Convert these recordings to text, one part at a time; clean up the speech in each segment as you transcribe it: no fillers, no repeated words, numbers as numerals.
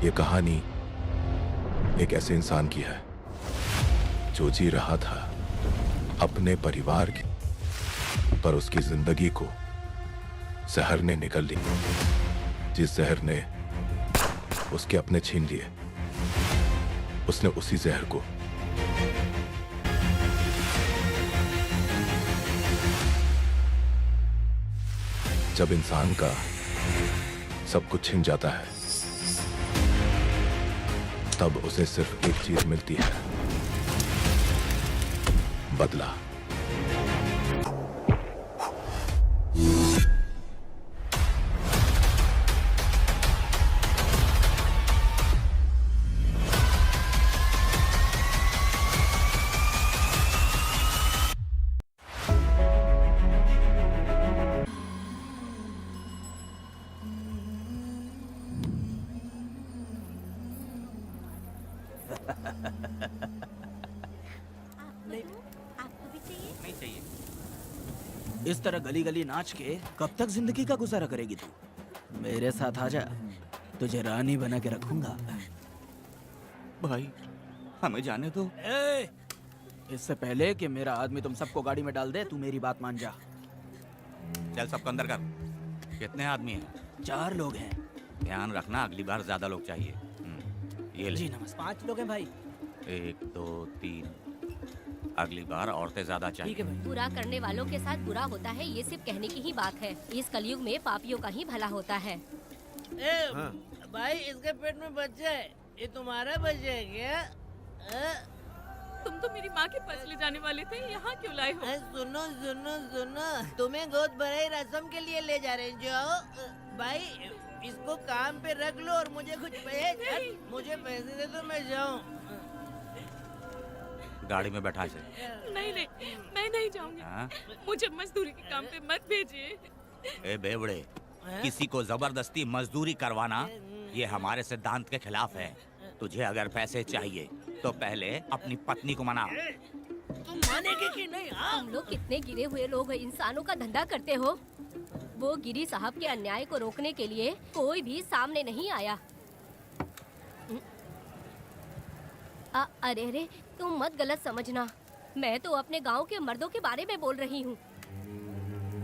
ये कहानी एक ऐसे इंसान की है जो जी रहा था अपने परिवार की, पर उसकी जिंदगी को जहर ने निगल ली। जिस जहर ने उसके अपने छीन लिए, उसने उसी जहर को जब इंसान का सब कुछ छिन जाता है, तब उसे सिर्फ एक चीज मिलती है, बदला। आपको भी चाहिए? नहीं चाहिए। इस तरह गली गली नाच के कब तक जिंदगी का गुजारा करेगी तू? मेरे साथ आजा, तुझे रानी बना के रखूंगा। भाई हमें जाने दो। इससे पहले कि मेरा आदमी तुम सबको गाड़ी में डाल दे, तू मेरी बात मान जा। चल सबको अंदर कर। कितने आदमी हैं? 4 लोग हैं। ध्यान रखना, अगली बार ज्यादा लोग चाहिए। ये ले। जी नमस्ते। 5 लोग हैं भाई। 1 2 3। अगली बार औरतें ज्यादा चाहिए। ठीक है भाई। बुरा करने वालों के साथ बुरा होता है, ये सिर्फ कहने की ही बात है। इस कलयुग में पापियों का ही भला होता है। भाई इसके पेट में बच्चा है, ये तुम्हारा बच्चा है क्या? तुम तो मेरी माँ के पास ले जाने वाले थे, यहाँ क्यों लाए हो? सुनो सुनो सुनो, तुम्हें गोद भराई रस्म के लिए ले जा रहे हैं। जाओ भाई, इसको काम पे रख लो और मुझे कुछ मुझे पैसे दे दो, मैं जाऊँ। गाड़ी में बैठा इसे। नहीं नहीं, मैं नहीं जाऊंगी। हाँ? मुझे मजदूरी के काम पे मत भेजिए। ए बेवड़े, किसी को जबरदस्ती मजदूरी करवाना ये हमारे सिद्धांत के खिलाफ है। तुझे अगर पैसे चाहिए तो पहले अपनी पत्नी को मना। तुम मानेगे कि नहीं? हाँ? तुम लोग कितने गिरे हुए लोग इंसानों का धंधा करते हो। वो गिरी साहब के अन्याय को रोकने के लिए कोई भी सामने नहीं आया। अरे तुम मत गलत समझना, मैं तो अपने गांव के मर्दों के बारे में बोल रही हूँ।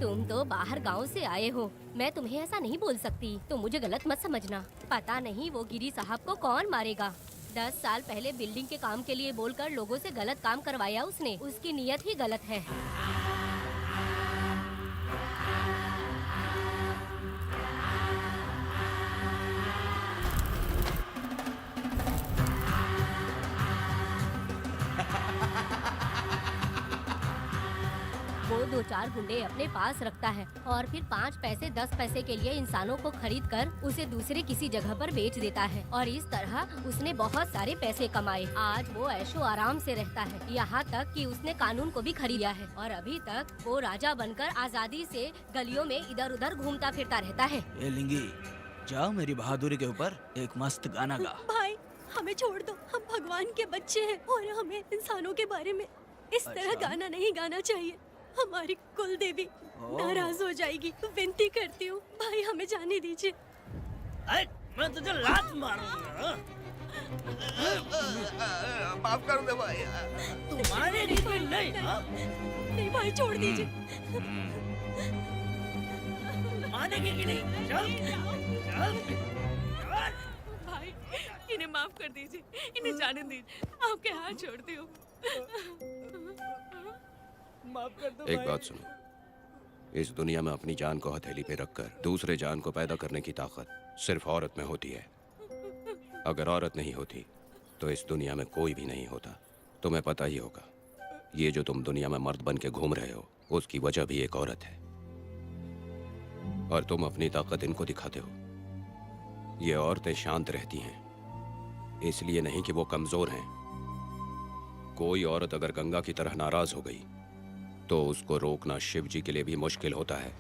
तुम तो बाहर गांव से आए हो, मैं तुम्हें ऐसा नहीं बोल सकती, तुम मुझे गलत मत समझना। पता नहीं वो गिरी साहब को कौन मारेगा। 10 साल पहले बिल्डिंग के काम के लिए बोलकर लोगों से गलत काम करवाया उसने। उसकी नीयत ही गलत है। वो 2-4 गुंडे अपने पास रखता है और फिर 5 पैसे 10 पैसे के लिए इंसानों को खरीद कर उसे दूसरे किसी जगह पर बेच देता है, और इस तरह उसने बहुत सारे पैसे कमाए। आज वो ऐशो आराम से रहता है, यहाँ तक कि उसने कानून को भी खरीदा है, और अभी तक वो राजा बनकर आजादी से गलियों में इधर उधर घूमता फिरता रहता है। ए लिंगी, जाओ मेरी बहादुरी के ऊपर एक मस्त गाना गा। भाई हमें छोड़ दो, हम भगवान के बच्चे हैं और हमें इंसानों के बारे में इस तरह गाना नहीं गाना चाहिए। हमारी कुल देवी नाराज हो जाएगी। विनती करती हूँ भाई, हमें जाने दीजिए। मैं तुझे लात मारूंगा। माफ कर दे भाई। तू मानेगी कि नहीं? हाँ? नहीं भाई, छोड़ दीजिए। मानेगी कि नहीं? चल चल चल। भाई इन्हें माफ कर दीजिए, इन्हें जाने दीजिए, आपके हाथ छोड़ती हूँ। माफ कर दो एक भाई। बात सुनो, इस दुनिया में अपनी जान को हथेली पे रखकर दूसरे जान को पैदा करने की ताकत सिर्फ औरत में होती है। अगर औरत नहीं होती तो इस दुनिया में कोई भी नहीं होता। तुम्हें पता ही होगा, ये जो तुम दुनिया में मर्द बन के घूम रहे हो, उसकी वजह भी एक औरत है, और तुम अपनी ताकत इनको दिखाते हो। ये औरतें शांत रहती हैं, इसलिए नहीं कि वो कमजोर हैं। कोई औरत अगर गंगा की तरह नाराज हो गई तो उसको रोकना शिव जी के लिए भी मुश्किल होता है।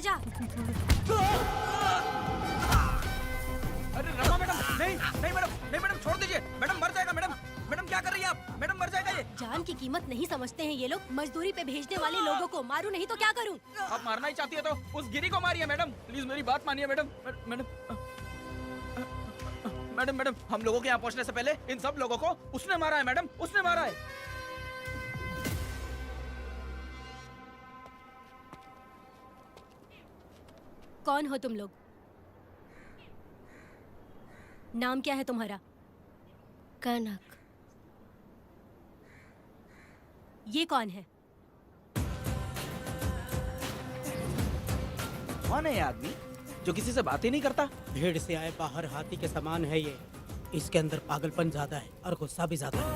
जा। अरे रमा मैडम, नहीं नहीं मैडम, नहीं मैडम, छोड़ दीजिए मैडम, मर जाएगा मैडम। मैडम क्या कर रही है आप? मैडम मर जाएगा ये। जान की कीमत नहीं समझते हैं ये लोग। मजदूरी पे भेजने वाले लोगों को मारूं नहीं तो क्या करूं? आप मारना ही चाहती है तो उस गिरी को मारिए मैडम, प्लीज मेरी बात मानिए मैडम। मैडम मैडम मैडम, हम लोगों के यहाँ पहुँचने से पहले इन सब लोगों को उसने मारा है मैडम, उसने मारा है। कौन हो तुम लोग? नाम क्या है तुम्हारा? कनक। ये कौन है? कौन है ये आदमी जो किसी से बात ही नहीं करता? भीड़ से आए बाहर हाथी के समान है ये। इसके अंदर पागलपन ज्यादा है और गुस्सा भी ज्यादा है।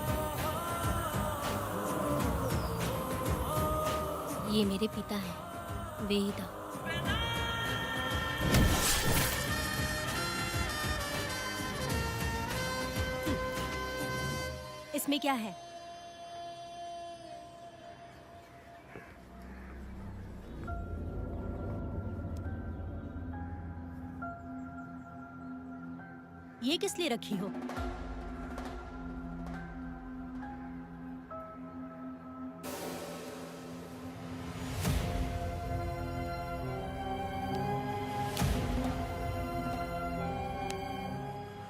ये मेरे पिता हैं, वेदा। इसमें क्या है? ये किस लिए रखी हो?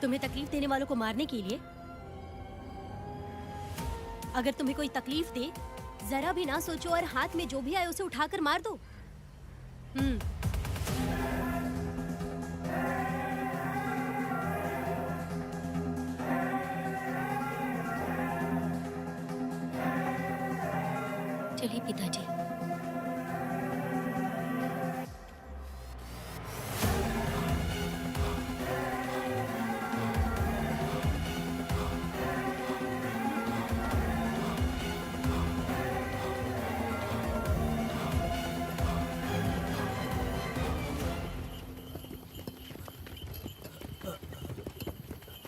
तुम्हें तकलीफ देने वालों को मारने के लिए? अगर तुम्हें कोई तकलीफ दे, जरा भी ना सोचो और हाथ में जो भी आए उसे उठाकर मार दो। चलिए पिताजी।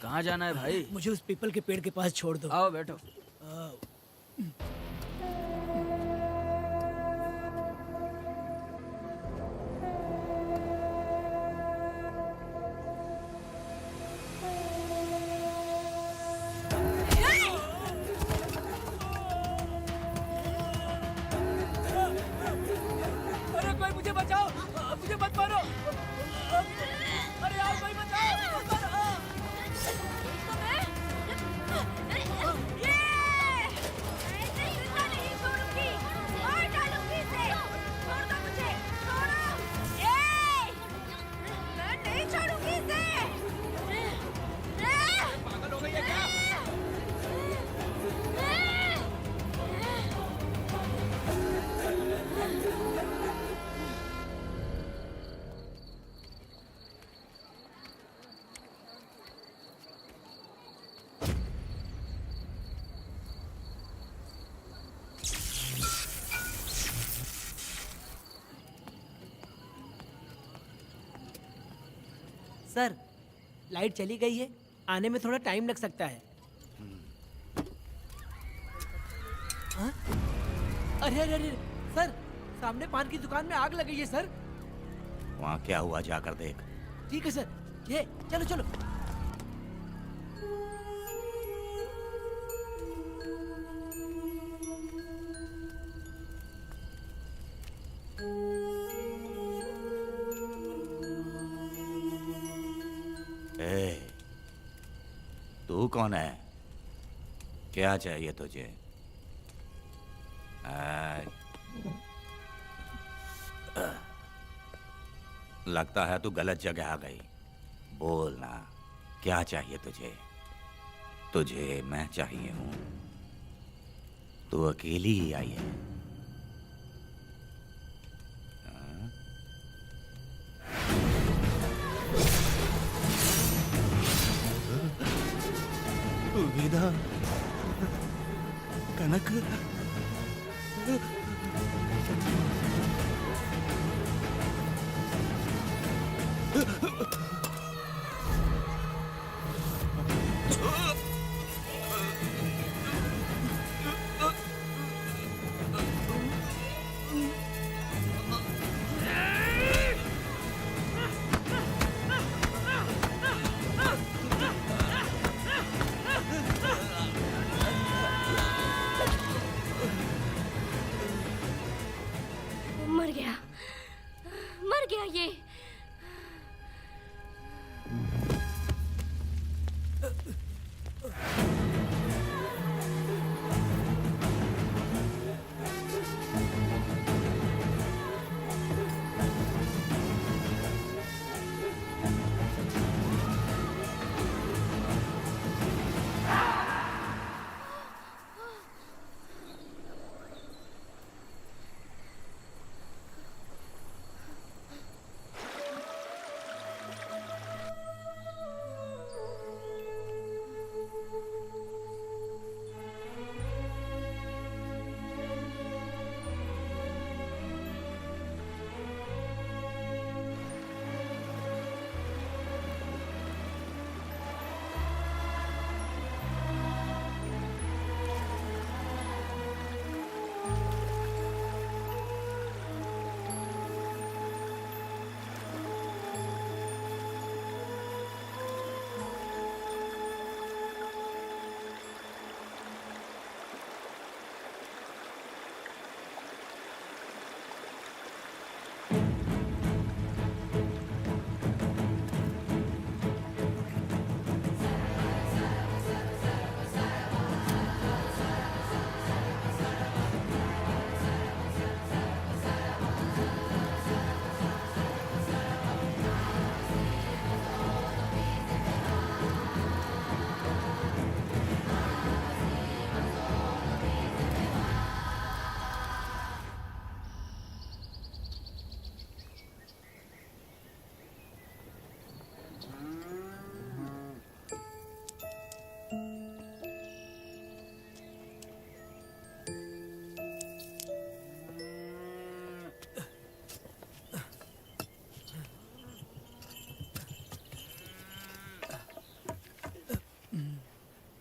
कहाँ जाना है भाई? मुझे उस पीपल के पेड़ के पास छोड़ दो। आओ बैठो। अरे कोई मुझे बचाओ, मुझे मत मारो। अरे यार कोई बचाओ, मत मारो। पागल हो गई है क्या? सर, लाइट चली गई है, आने में थोड़ा टाइम लग सकता है। हाँ? अरे अरे अरे सर, सामने पान की दुकान में आग लग गई है सर। वहाँ क्या हुआ जाकर देख। ठीक है सर, ये चलो चलो। ए, तू कौन है? क्या चाहिए तुझे? लगता है तू गलत जगह आ गई। बोल ना, क्या चाहिए तुझे? तुझे मैं चाहिए हूं। तू अकेली ही आई है। वेदा, कनक, मर गया, मर गया ये।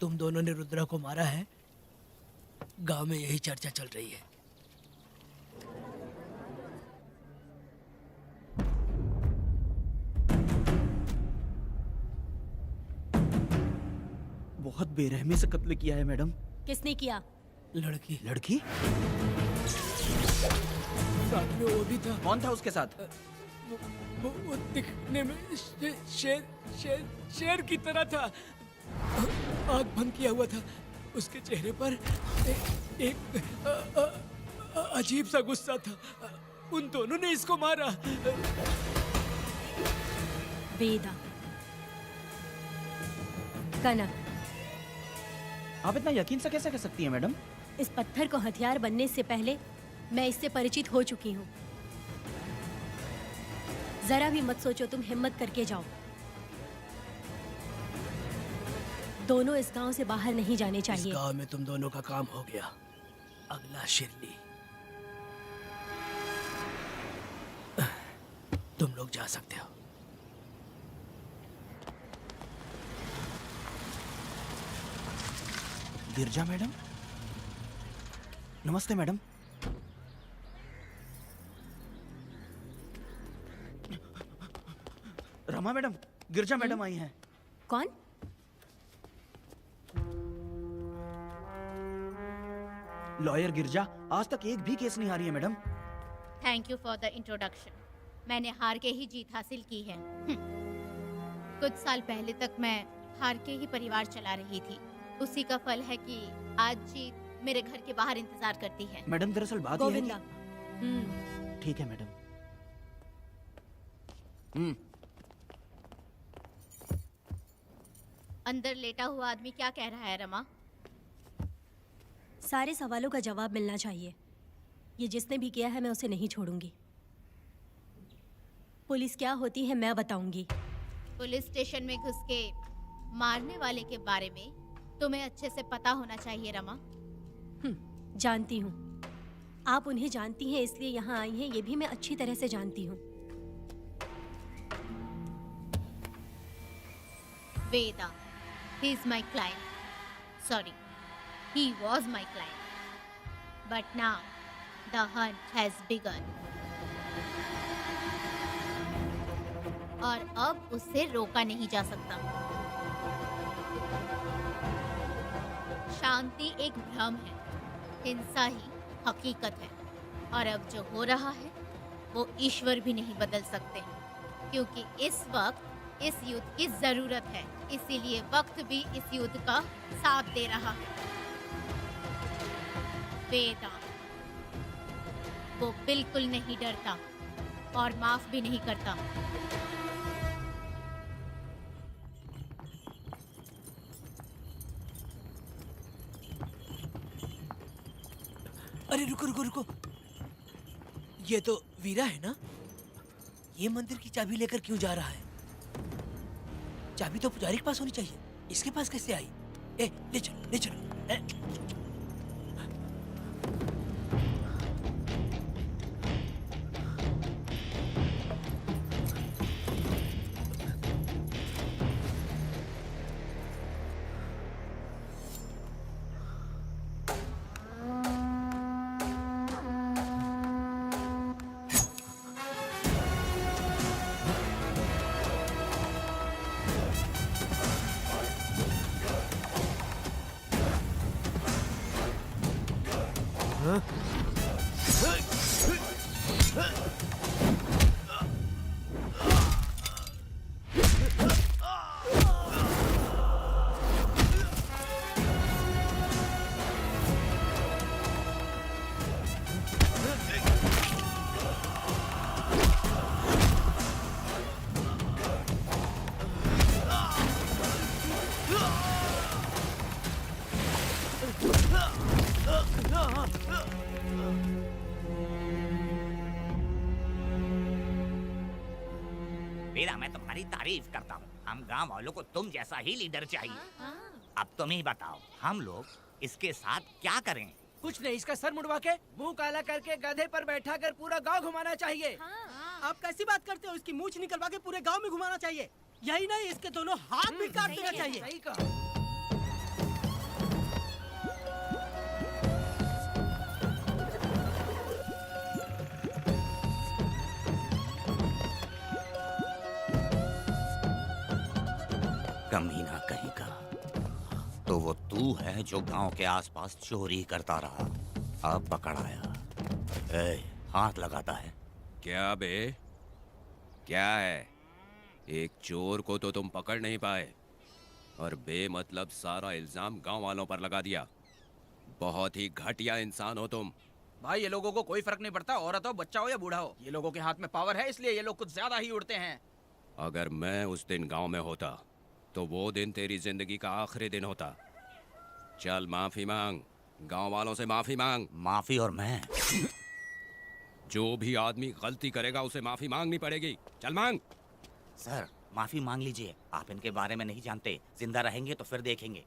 तुम दोनों ने रुद्रा को मारा है? गांव में यही चर्चा चल रही है। बहुत बेरहमी से कत्ल किया है मैडम। किसने किया? लड़की लड़की? साथ में वो भी था। कौन था उसके साथ? वो दिखने में शेर की तरह था। आँख बंद किया हुआ था। उसके चेहरे पर एक अजीब सा गुस्सा था। उन दोनों ने इसको मारा। वेदा, कनक, आप इतना यकीन से कैसे कह सकती हैं मैडम? इस पत्थर को हथियार बनने से पहले मैं इससे परिचित हो चुकी हूँ। जरा भी मत सोचो, तुम हिम्मत करके जाओ। दोनों इस गांव से बाहर नहीं जाने इस चाहिए। गांव में तुम दोनों का काम हो गया। अगला शिरली। तुम लोग जा सकते हो। गिरजा मैडम? नमस्ते मैडम। रमा मैडम, गिरजा मैडम आई हैं। कौन? लॉयर गिरजा। आज तक एक भी केस नहीं हारी है madam. Thank you for the introduction. मैंने हार के ही जीत हासिल की है। कुछ साल पहले तक मैं हार के ही परिवार चला रही थी। उसी का फल है कि आज जीत मेरे घर के बाहर इंतजार करती है। मैडम दरअसल बात यह है गोविंदा। कि... ठीक है मैडम। अंदर लेटा हुआ आदमी क्या कह रहा है रमा? सारे सवालों का जवाब मिलना चाहिए। ये जिसने भी किया है मैं उसे नहीं छोड़ूंगी। पुलिस क्या होती है मैं बताऊंगी। पुलिस स्टेशन में घुस के मारने वाले के बारे में तुम्हें अच्छे से पता होना चाहिए रमा। जानती हूँ। आप उन्हें जानती हैं इसलिए यहाँ आई हैं, ये भी मैं अच्छी तरह से जानती हूँ। वेदा, he is my client. Sorry, he was my client. But now, the hunt has begun. और अब उससे रोका नहीं जा सकता। शांति एक भ्रम है, हिंसा ही हकीकत है। और अब जो हो रहा है वो ईश्वर भी नहीं बदल सकते, क्योंकि इस वक्त इस युद्ध की जरूरत है। इसीलिए वक्त भी इस युद्ध का साथ दे रहा है। वेदा, वो बिल्कुल नहीं डरता और माफ भी नहीं करता। अरे रुको रुको रुको, ये तो वीरा है ना? ये मंदिर की चाबी लेकर क्यों जा रहा है? चाबी तो पुजारी के पास होनी चाहिए, इसके पास कैसे आई? ए, ले चलो ले चलो। ए। वीरा, मैं तुम्हारी तारीफ करता हूँ। हम गांव वालों को तुम जैसा ही लीडर चाहिए। अब तुम ही बताओ, हम लोग इसके साथ क्या करें? कुछ नहीं, इसका सर मुड़वा के मुंह काला करके गधे पर बैठा कर पूरा गांव घुमाना चाहिए। आप कैसी बात करते हो? इसकी मूंछ निकलवा के पूरे गांव में घुमाना चाहिए। यही नहीं, इसके दोनों हाथ भी काट देना चाहिए। सही कहा। कमीना कहीं का। तो वो तू है जो गांव के आसपास चोरी करता रहा, अब पकड़ाया। ए, हाथ लगाता है। क्या बे? क्या है? एक चोर को तो तुम पकड़ नहीं पाए और बेमतलब सारा इल्जाम गांव वालों पर लगा दिया। बहुत ही घटिया इंसान हो तुम। भाई, ये लोगों को कोई फर्क नहीं पड़ता, औरत हो, बच्चा हो या बूढ़ा हो। ये लोगों के हाथ में पावर है, इसलिए ये लोग कुछ ज्यादा ही उड़ते हैं। अगर मैं उस दिन गांव में होता तो वो दिन तेरी जिंदगी का आखिरी दिन होता। चल माफी मांग, गांव वालों से माफी मांग। माफी? और मैं? जो भी आदमी गलती करेगा उसे माफी मांगनी पड़ेगी। चल मांग। सर, माफी मांग लीजिए। आप इनके बारे में नहीं जानते, जिंदा रहेंगे तो फिर देखेंगे।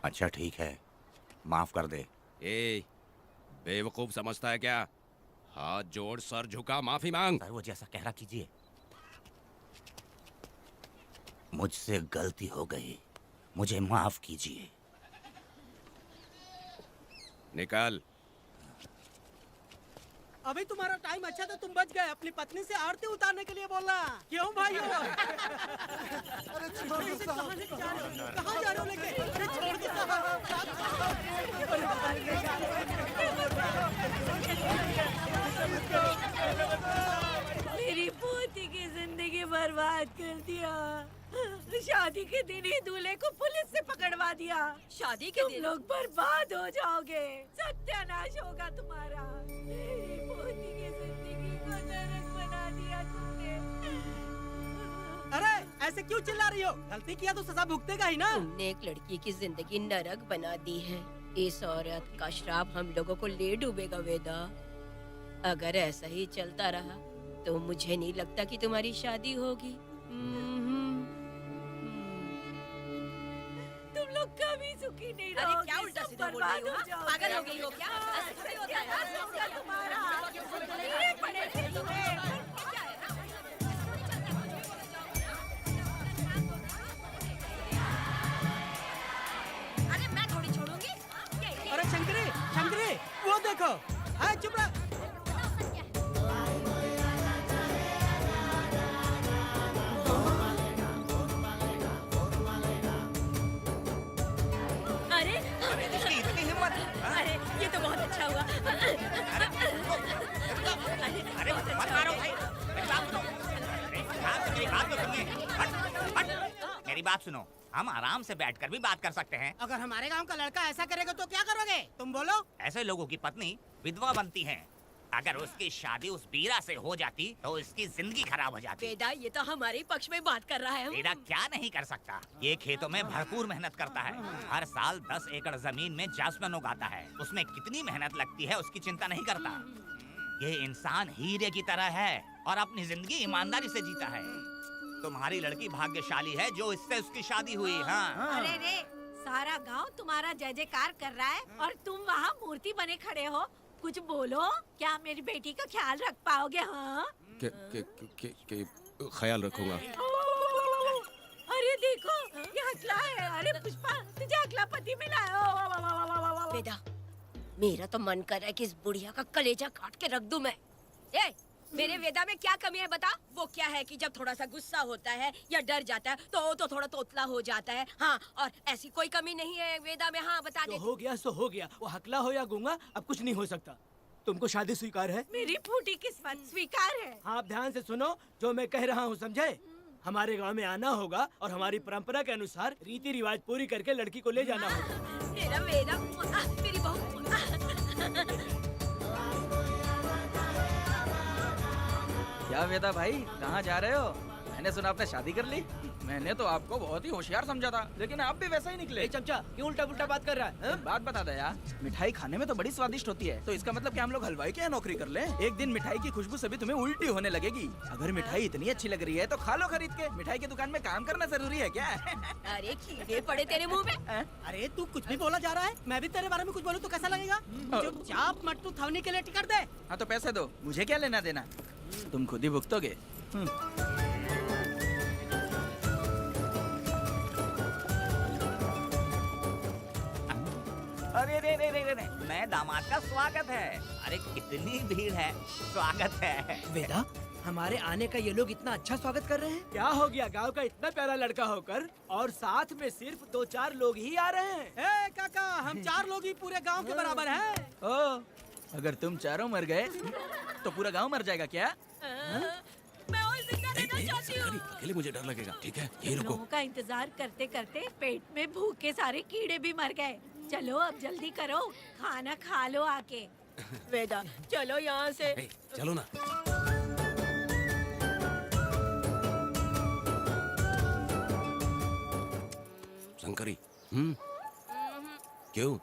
अच्छा ठीक है, माफ कर दे। ए, बेवकूफ समझता है क्या? हाथ जोड़, सर झुका, माफी मांग। सर, वो जैसा कह रहा कीजिए। मुझसे गलती हो गई, मुझे माफ कीजिए। निकल। अभी तुम्हारा टाइम अच्छा था, तुम बच गए। अपनी पत्नी से आरती उतारने के लिए बोलना। क्यों भाइयों? अरे छोड़ दो साहब। कहाँ जा रहे हो लेके? अरे छोड़ दो साहब। मेरी पोती की जिंदगी बर्बाद कर दिया। शादी के दिन ही दूल्हे को पुलिस से पकड़वा दिया। शादी के तुम दिन लोग बर्बाद हो जाओगे, सत्यानाश होगा तुम्हारा। मेरी पोती की जिंदगी को नरक बना दिया तुमने। अरे ऐसे क्यों चिल्ला रही हो? गलती किया तो सजा भुगतेगा ही ना। तुमने एक लड़की की जिंदगी नरक बना दी है। इस औरत का श्राप हम लोगों को ले डूबेगा वेदा। अगर ऐसा ही चलता रहा तो मुझे नहीं लगता कि तुम्हारी शादी होगी। तुम लोग कभी सुखी नहीं अरे रहोगे। क्या उल्टा सब सीधा बोल बर्बाद रही हो? हो जाओगे। पागल हो गई हो क्या? ऐसा थोड़ी होता है। ऐसा होगा तुम्हारा। ये पड़े थे तुम्हें। अरे मैं थोड़ी छोड़ूंगी। अरे शंकरी, शंकरी, वो देखो। हाँ, चुप रह। अरे ये तो बहुत अच्छा हुआ। बात सुनो, हम आराम से बैठकर भी बात कर सकते हैं। अगर हमारे गांव का लड़का ऐसा करेगा तो क्या करोगे तुम बोलो? ऐसे लोगों की पत्नी विधवा बनती है। अगर उसकी शादी उस बीरा से हो जाती तो इसकी जिंदगी खराब हो जाती। वेदा, ये तो हमारे पक्ष में बात कर रहा है। वेदा क्या नहीं कर सकता? ये खेतों में भरपूर मेहनत करता है। हर साल 10 एकड़ जमीन में जासमन उगाता है। उसमें कितनी मेहनत लगती है उसकी चिंता नहीं करता। ये इंसान हीरे की तरह है और अपनी जिंदगी ईमानदारी से जीता है। तुम्हारी लड़की भाग्यशाली है जो इससे उसकी शादी हुई। हाँ, अरे रे, सारा गांव तुम्हारा जय जयकार कर रहा है और तुम वहाँ मूर्ति बने खड़े हो। कुछ बोलो, क्या मेरी बेटी का ख्याल रख पाओगे? हाँ, के ख्याल रखूंगा। अरे देखो, ये हकला है। अरे पुष्पा, तुझे हकला पति मिला है। वेदा, मेरा तो मन कर रहा है कि इस बुढ़िया का कलेजा काट के रख दूं मैं। ए, मेरे वेदा में क्या कमी है बता? वो क्या है कि जब थोड़ा सा गुस्सा होता है या डर जाता है तो थोड़ा तोतला हो जाता है। हाँ, और ऐसी कोई कमी नहीं है वेदा में। हाँ, बता दे। हो गया सो हो गया, वो हकला हो या गूंगा अब कुछ नहीं हो सकता। तुमको शादी स्वीकार है? मेरी फूटी किस्मत स्वीकार है। हाँ, आप ध्यान से सुनो जो मैं कह रहा हूँ, समझे? हमारे गांव में आना होगा और हमारी परंपरा के अनुसार रीति रिवाज पूरी करके लड़की को ले जाना होगा। मेरा वेदा, मेरी बहू। क्या वेदा भाई, कहाँ जा रहे हो? मैंने सुना आपने शादी कर ली। मैंने तो आपको बहुत ही होशियार समझा था, लेकिन आप भी वैसा ही निकले। चमचा, क्यों उल्टा पुल्टा बात कर रहा है? बात बता दे यार, मिठाई खाने में तो बड़ी स्वादिष्ट होती है, तो इसका मतलब क्या हम लोग हलवाई के यहाँ नौकरी कर लें? एक दिन मिठाई की खुशबू से भी तुम्हें उल्टी होने लगेगी। अगर मिठाई इतनी अच्छी लग रही है तो खा लो खरीद के। मिठाई की दुकान में काम करना जरूरी है क्या? अरे कीड़े पड़े तेरे मुंह में। अरे तू कुछ भी बोला जा रहा है। मैं भी तेरे बारे में कुछ बोलूं तो कैसा लगेगा? चुपचाप मट्टू थवनी के लिए टिकट दे। हाँ तो पैसे दो, मुझे क्या लेना देना, तुम खुद ही भुगतोगे। अरे रे रे रे रे, नए दामाद का स्वागत है। अरे कितनी भीड़ है, स्वागत है। वेदा, हमारे आने का ये लोग इतना अच्छा स्वागत कर रहे हैं। क्या हो गया गांव का इतना प्यारा लड़का होकर और साथ में सिर्फ 2-4 लोग ही आ रहे हैं। ए काका, हम 4 लोग ही पूरे गांव के बराबर हैं। ओ, अगर तुम चारों मर गए तो पूरा गांव मर जाएगा क्या? मैं और जिंदा रहना चाहती हूँ। अकेले मुझे डर लगेगा। ठीक है, यही रुको। लोगों का इंतजार करते करते पेट में भूख के सारे कीड़े भी मर गए। चलो अब जल्दी करो, खाना खा लो आके। वेदा, चलो यहाँ से। चलो ना। शंकरी, क्यों?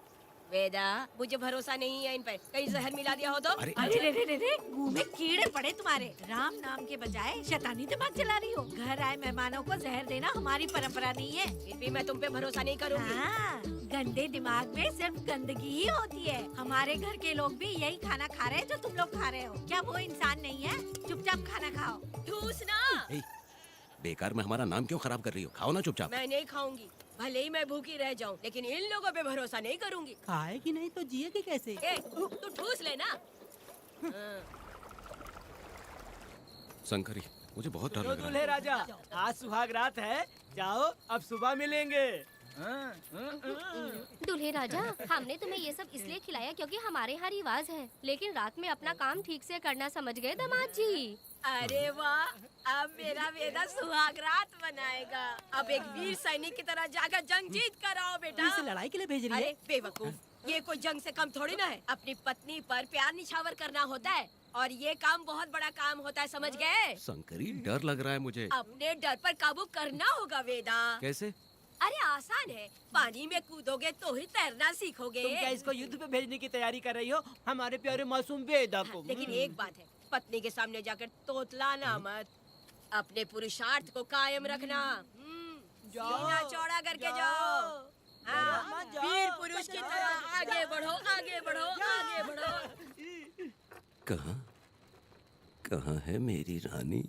वेदा, मुझे भरोसा नहीं है इन पे। कहीं जहर मिला दिया हो तो? अरे अरे रे रे रे रे, मुंह में कीड़े पड़े तुम्हारे। राम नाम के बजाय शैतानी दिमाग चला रही हो। घर आए मेहमानों को जहर देना हमारी परंपरा नहीं है। फिर भी मैं तुम पे भरोसा नहीं करूँगी। हाँ, गंदे दिमाग में सिर्फ गंदगी ही होती है। हमारे घर के लोग भी यही खाना खा रहे हैं जो तुम लोग खा रहे हो। क्या वो इंसान नहीं है? चुपचाप खाना खाओ। ठूसना। बेकार में हमारा नाम क्यों खराब कर रही हो? खाओ ना चुपचाप। मैं नहीं खाऊंगी, भले ही मैं भूखी रह जाऊं, लेकिन इन लोगों पे भरोसा नहीं करूंगी। खाएगी नहीं तो जिएगी कैसे? ए, तू ठूस लेना। शंकरी, मुझे बहुत डर लग रहा दूल्हे है। राजा, आज सुहाग रात है, जाओ अब सुबह मिलेंगे। दूल्हे राजा, हमने तुम्हें ये सब इसलिए खिलाया क्योंकि हमारे यहाँ रिवाज है, लेकिन रात में अपना काम ठीक से करना समझ गए दामाद जी। अरे वाह, अब मेरा वेदा सुहाग रात मनाएगा। अब एक वीर सैनिक की तरह जाकर जंग जीत कर आओ बेटा। इसे लड़ाई के लिए भेज रही है? अरे बेवकूफ, ये कोई जंग से कम थोड़ी ना है। अपनी पत्नी पर प्यार निछावर करना होता है और ये काम बहुत बड़ा काम होता है, समझ गए? शंकरी, डर लग रहा है मुझे। अपने डर पर काबू करना होगा वेदा। कैसे? अरे आसान है, पानी में कूदोगे तो ही तैरना सीखोगे। तुम क्या इसको युद्ध पे भेजने की तैयारी कर रही हो? हमारे प्यारे मासूम वेदा को। लेकिन एक बात है, पत्नी के सामने जाकर तोतलाना मत। अपने पुरुषार्थ को कायम रखना। सीना चौड़ा करके जाओ। हाँ, वीर पुरुष की तरह आगे बढ़ो, आगे बढ़ो, आगे बढ़ो। कहाँ है मेरी रानी?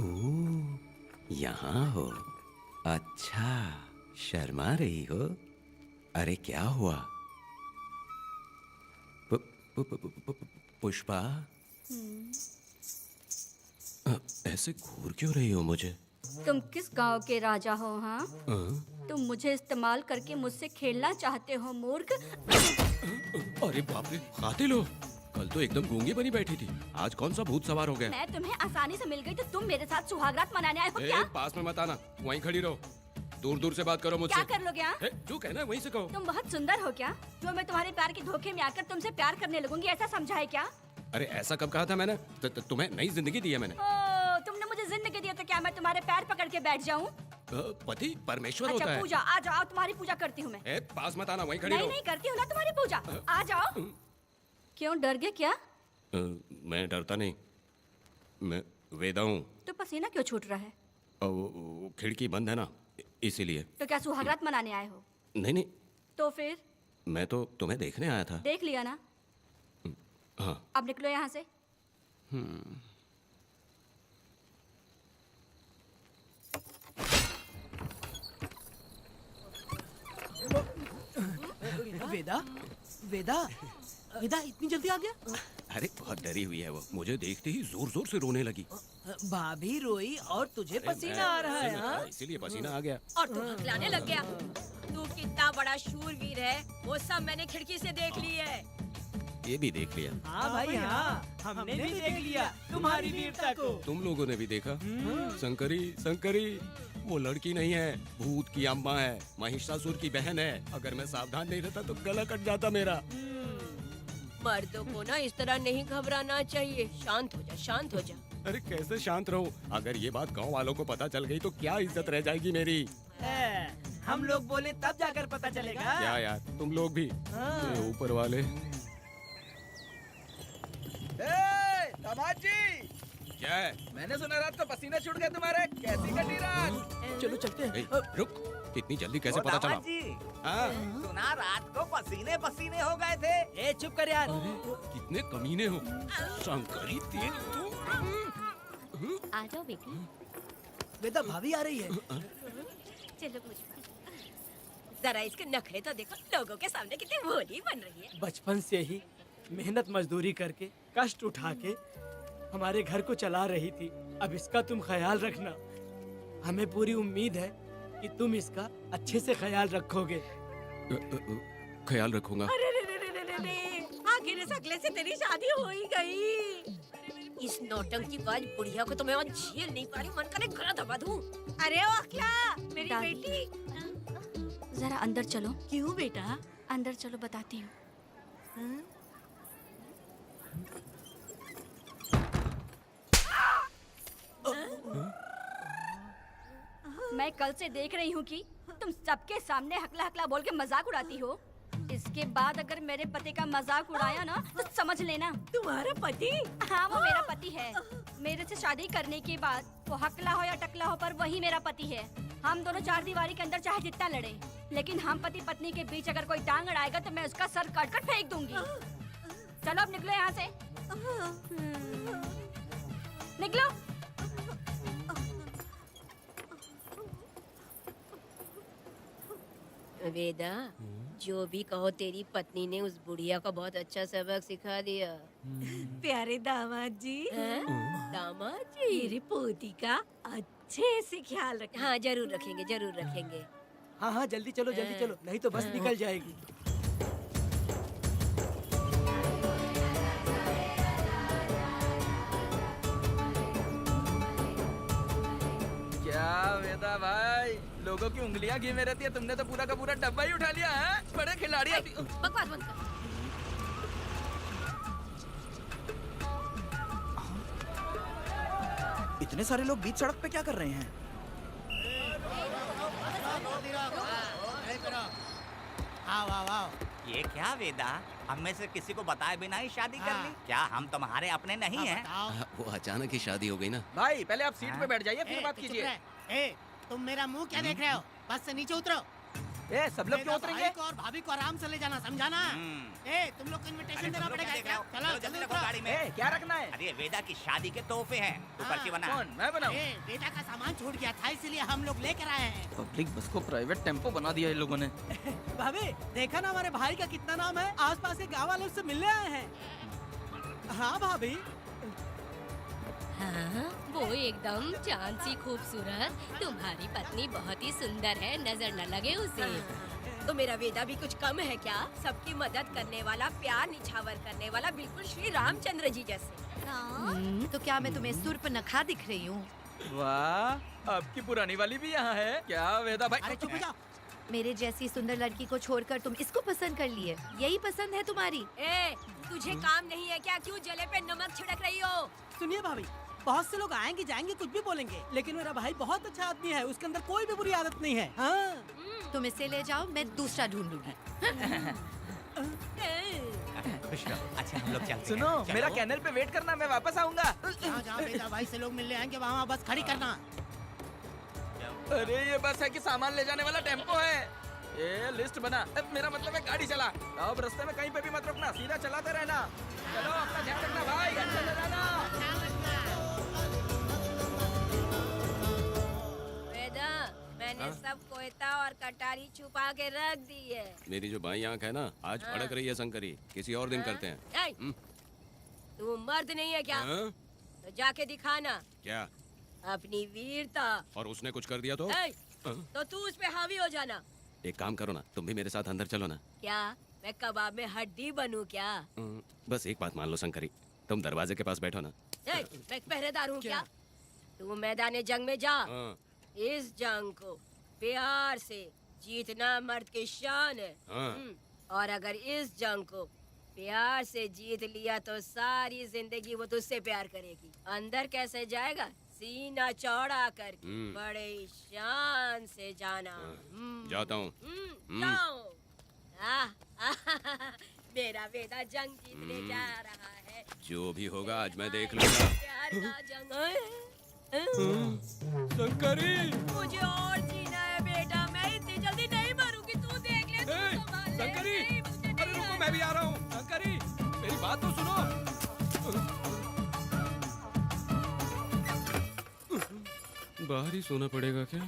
ओह, यहाँ हो। अच्छा, शर्मा रही हो? अरे क्या हुआ? पुष्पा, ऐसे घूर क्यों रही हो मुझे? तुम किस गांव के राजा हो? हाँ, तुम मुझे इस्तेमाल करके मुझसे खेलना चाहते हो मूर्ख? अरे बाप रे, कातिल हो? कल तो एकदम गूंगी बनी बैठी थी, आज कौन सा भूत सवार हो गया? मैं तुम्हें आसानी से मिल गई तो तुम मेरे साथ सुहागरात मनाने आए हो क्या? पास में मत आना, वहीं खड़ी रहो। दूर दूर से बात करो मुझसे। क्या कर लोगे हाँ? जो कहना है वहीं से कहो। तुम बहुत सुंदर हो क्या, जो मैं तुम्हारे प्यार के धोखे में आकर तुमसे प्यार करने लगूंगी, ऐसा समझा है क्या? अरे ऐसा कब कहा था मैंने? तुम्हें नई जिंदगी दी है मैंने। ओ, तुमने मुझे जिंदगी दी है तो क्या मैं तुम्हारे पैर पकड़ के बैठ जाऊँ? पति परमेश्वर अच्छा होता है। पूजा, आ जाओ, तुम्हारी पूजा करती हूँ मैं। पास मत आना, वहीं खड़ी रहो। नहीं करती हूँ ना तुम्हारी पूजा, आ जाओ। क्यों डर गए क्या? मैं डरता नहीं, मैं वेदा हूँ। तो पसीना क्यों छूट रहा है? वो खिड़की बंद है ना, इसीलिए। तो क्या सुहागरात मनाने आए हो? नहीं, तो फिर? मैं तो तुम्हें देखने आया था। देख लिया ना? हाँ। अब निकलो यहाँ से। वेदा वेदा वेदा इतनी जल्दी आ गया? अरे बहुत डरी हुई है वो, मुझे देखते ही जोर जोर से रोने लगी। भाभी रोई और तुझे पसीना आ रहा है हाँ? इसीलिए पसीना आ गया। और तू हकलाने लग गया। तू कितना बड़ा शूरवीर है, वो सब मैंने खिड़की से देख ली है। ये भी देख लिया। हाँ भाई हाँ, हमने भी देख लिया तुम्हारी वीरता को। तुम लोगों ने भी देखा? शंकरी शंकरी वो लड़की नहीं है, भूत की अम्मा है, महिषासुर की बहन है। अगर मैं सावधान नहीं रहता तो गला कट जाता मेरा। मर्दों को ना इस तरह नहीं घबराना चाहिए। शांत हो जा, शांत हो जा। अरे कैसे शांत रहूं? अगर ये बात गांव वालों को पता चल गई तो क्या इज्जत रह जाएगी मेरी? हम लोग बोले तब जाकर पता चलेगा। क्या यार, तुम लोग भी ये ऊपर वाले। दामाद जी, क्या है? मैंने सुना रात को पसीने छूट गए तुम्हारे, कैसी कटी रात? चलो चलते हैं। रुक, इतनी जल्दी कैसे पता चला? हाँ? सुना रात को पसीने पसीने हो गए थे। ए चुप कर यार। कितने कमीने हो शंकरी तेरी तू। आ जाओ बेटी। वेदा भाभी आ रही है। चलो मुझ पर। जरा इसके नखरे तो देखो, लोगों के सामने कितनी भोली बन रही है। बचपन से ही मेहनत मजदूरी करके कष्ट उठा के हमारे घर को चला रही थी। अब इसका तुम ख्याल रखना। हमें पूरी उम्मीद है कि तुम इसका अच्छे से ख्याल रखोगे। ख्याल रखूंगा। अरे रे रे रे रे रे, आखिर इस अगले से तेरी शादी हो ही गई। इस नौटंकी बाज बुढ़िया को तो मैं आज झेल नहीं पा रही, मन करे गला दबा दूं। अरे ओ अखला, मेरी दादी। बेटी। जरा अंदर चलो। क्यों बेटा? अंदर चलो, बताती हूँ। मैं कल से देख रही हूँ कि तुम सबके सामने हकला हकला बोल के मजाक उड़ाती हो। इसके बाद अगर मेरे पति का मजाक उड़ाया ना तो समझ लेना। तुम्हारा पति? हाँ, वो मेरा पति है। मेरे से शादी करने के बाद वो हकला हो या टकला हो पर वही मेरा पति है। हम दोनों चार दीवारी के अंदर चाहे जितना लड़े, लेकिन हम पति पत्नी के बीच अगर कोई टांग अड़ाएगा तो मैं उसका सर काट कर फेंक दूंगी। चलो अब निकलो यहाँ से। निकलो। वेदा, जो भी कहो तेरी पत्नी ने उस बुढ़िया को बहुत अच्छा सबक सिखा दिया। प्यारे दामाद जी। दामाद जी, मेरी पोती का अच्छे से ख्याल रखें। हाँ जरूर रखेंगे, जरूर रखेंगे। हाँ हाँ जल्दी चलो, जल्दी चलो, नहीं तो बस निकल जाएगी। क्या वेदा भाई, लोगों की उंगलियां घी में रहती है, तुमने तो पूरा का पूरा डब्बा ही उठा लिया है। बड़े खिलाड़ी। बकवास बंद कर। इतने सारे लोग बीच सड़क पे क्या कर रहे हैं? आओ आओ आओ। ये क्या वेदा, हम में से किसी को बताए बिना ही शादी कर ली? क्या हम तुम्हारे अपने नहीं हैं? वो अचानक ही शादी हो गई ना। भाई पहले आप सीट पे बैठ जाइए, फिर बात कीजिए। तुम मेरा मुंह क्या देख रहे हो? बस से नीचे उतरो। ए, सब लोग क्यों उतरेंगे? भाई को और भाभी को आराम से ले जाना, समझा ना? तुम लोग को इनविटेशन देना पड़ेगा। चलो जल्दी रखो गाड़ी में। ए, क्या रखना है? अरे वेदा की शादी के तोहफे हैं, तू पर्ची बना। कौन, मैं बनाऊं? बेटा का सामान छूट गया था, इसलिए हम लोग लेकर आए हैं। पब्लिक बस को प्राइवेट टेम्पो बना दिया इन लोगों ने। भाभी देखा ना हमारे भाई का कितना नाम है, आसपास के गाँव वाले उससे मिलने आए हैं। हाँ भाभी। हाँ, वो एकदम चांद सी खूबसूरत। तुम्हारी पत्नी बहुत ही सुंदर है, नजर न लगे उसे। तो मेरा वेदा भी कुछ कम है क्या? सबकी मदद करने वाला, प्यार निछावर करने वाला, बिल्कुल श्री रामचंद्र जी जैसे। तो क्या मैं तुम्हें सुर्पनखा दिख रही हूँ? वाह, आपकी पुरानी वाली भी यहाँ है क्या वेदा भाई? अरे चुप हो जा। मेरे जैसी सुंदर लड़की को छोड़कर तुम इसको पसंद कर लिए, यही पसंद है तुम्हारी? ए, तुझे काम नहीं है क्या? क्यों जले पे नमक छिड़क रही हो? सुनिए भाभी, बहुत से लोग आएंगे जाएंगे कुछ भी बोलेंगे, लेकिन मेरा भाई बहुत अच्छा आदमी है, उसके अंदर कोई भी बुरी आदत नहीं है। हाँ। तुम इसे ले जाओ, मैं दूसरा ढूंढूंगी। खुश रहो। अच्छा हम लोग चलते हैं। सुनो, चलो। मेरा कैनल पे वेट करना, मैं वापस आऊंगा। जहाँ वेदा भाई से लोग मिलने आएंगे वहाँ बस खड़ी करना। अरे ये बस है कि सामान ले जाने वाला टेम्पो है। ये लिस्ट बना, मेरा मतलब है गाड़ी चला। अब रास्ते में कहीं पे भी मत रुकना, सीधा चलाते रहना। चलो अपना ध्यान रखना भाई, अच्छा से रहना। वेदा, मैंने सब कोयता और कटारी छुपा के रख दी है। मेरी जो बाई आंख है ना, आज भड़क रही है शंकरी। किसी और दिन करते हैं। ए, तू मर्द नहीं है क्या? हाँ? तो जाके दिखाना क्या? अपनी वीरता। और उसने कुछ कर दिया तो? ए, तो तू उस पे हावी हो जाना। एक काम करो ना, तुम भी मेरे साथ अंदर चलो ना। क्या मैं कबाब में हड्डी बनूं क्या? बस एक बात मान लो शंकरी, तुम दरवाजे के पास बैठो ना। ए, मैं पहरेदार हूँ क्या? तू मैदाने जंग में जा। हाँ। इस जंग को प्यार से जीतना मर्द की शान है। हाँ। और अगर इस जंग को प्यार से जीत लिया तो सारी जिंदगी वो तुझसे प्यार करेगी। अंदर कैसे जाएगा? सीना चौड़ा करके बड़े शान से जाना। जाता हूँ। जाओ। मेरा वेदा जंग जीतने जा रहा है। जो भी होगा आज मैं देख लूंगा। प्यार का जंग। शंकरी, मुझे और जीना है बेटा, मैं इतनी जल्दी नहीं मरूंगी। तू देख ले, तू संभाल ले। शंकरी, नहीं, मुझे अरे नहीं रुको, मैं भी आ रहा हूँ। शंकरी, मेरी बात तो सुनो। बाहर ही सोना पड़ेगा क्या?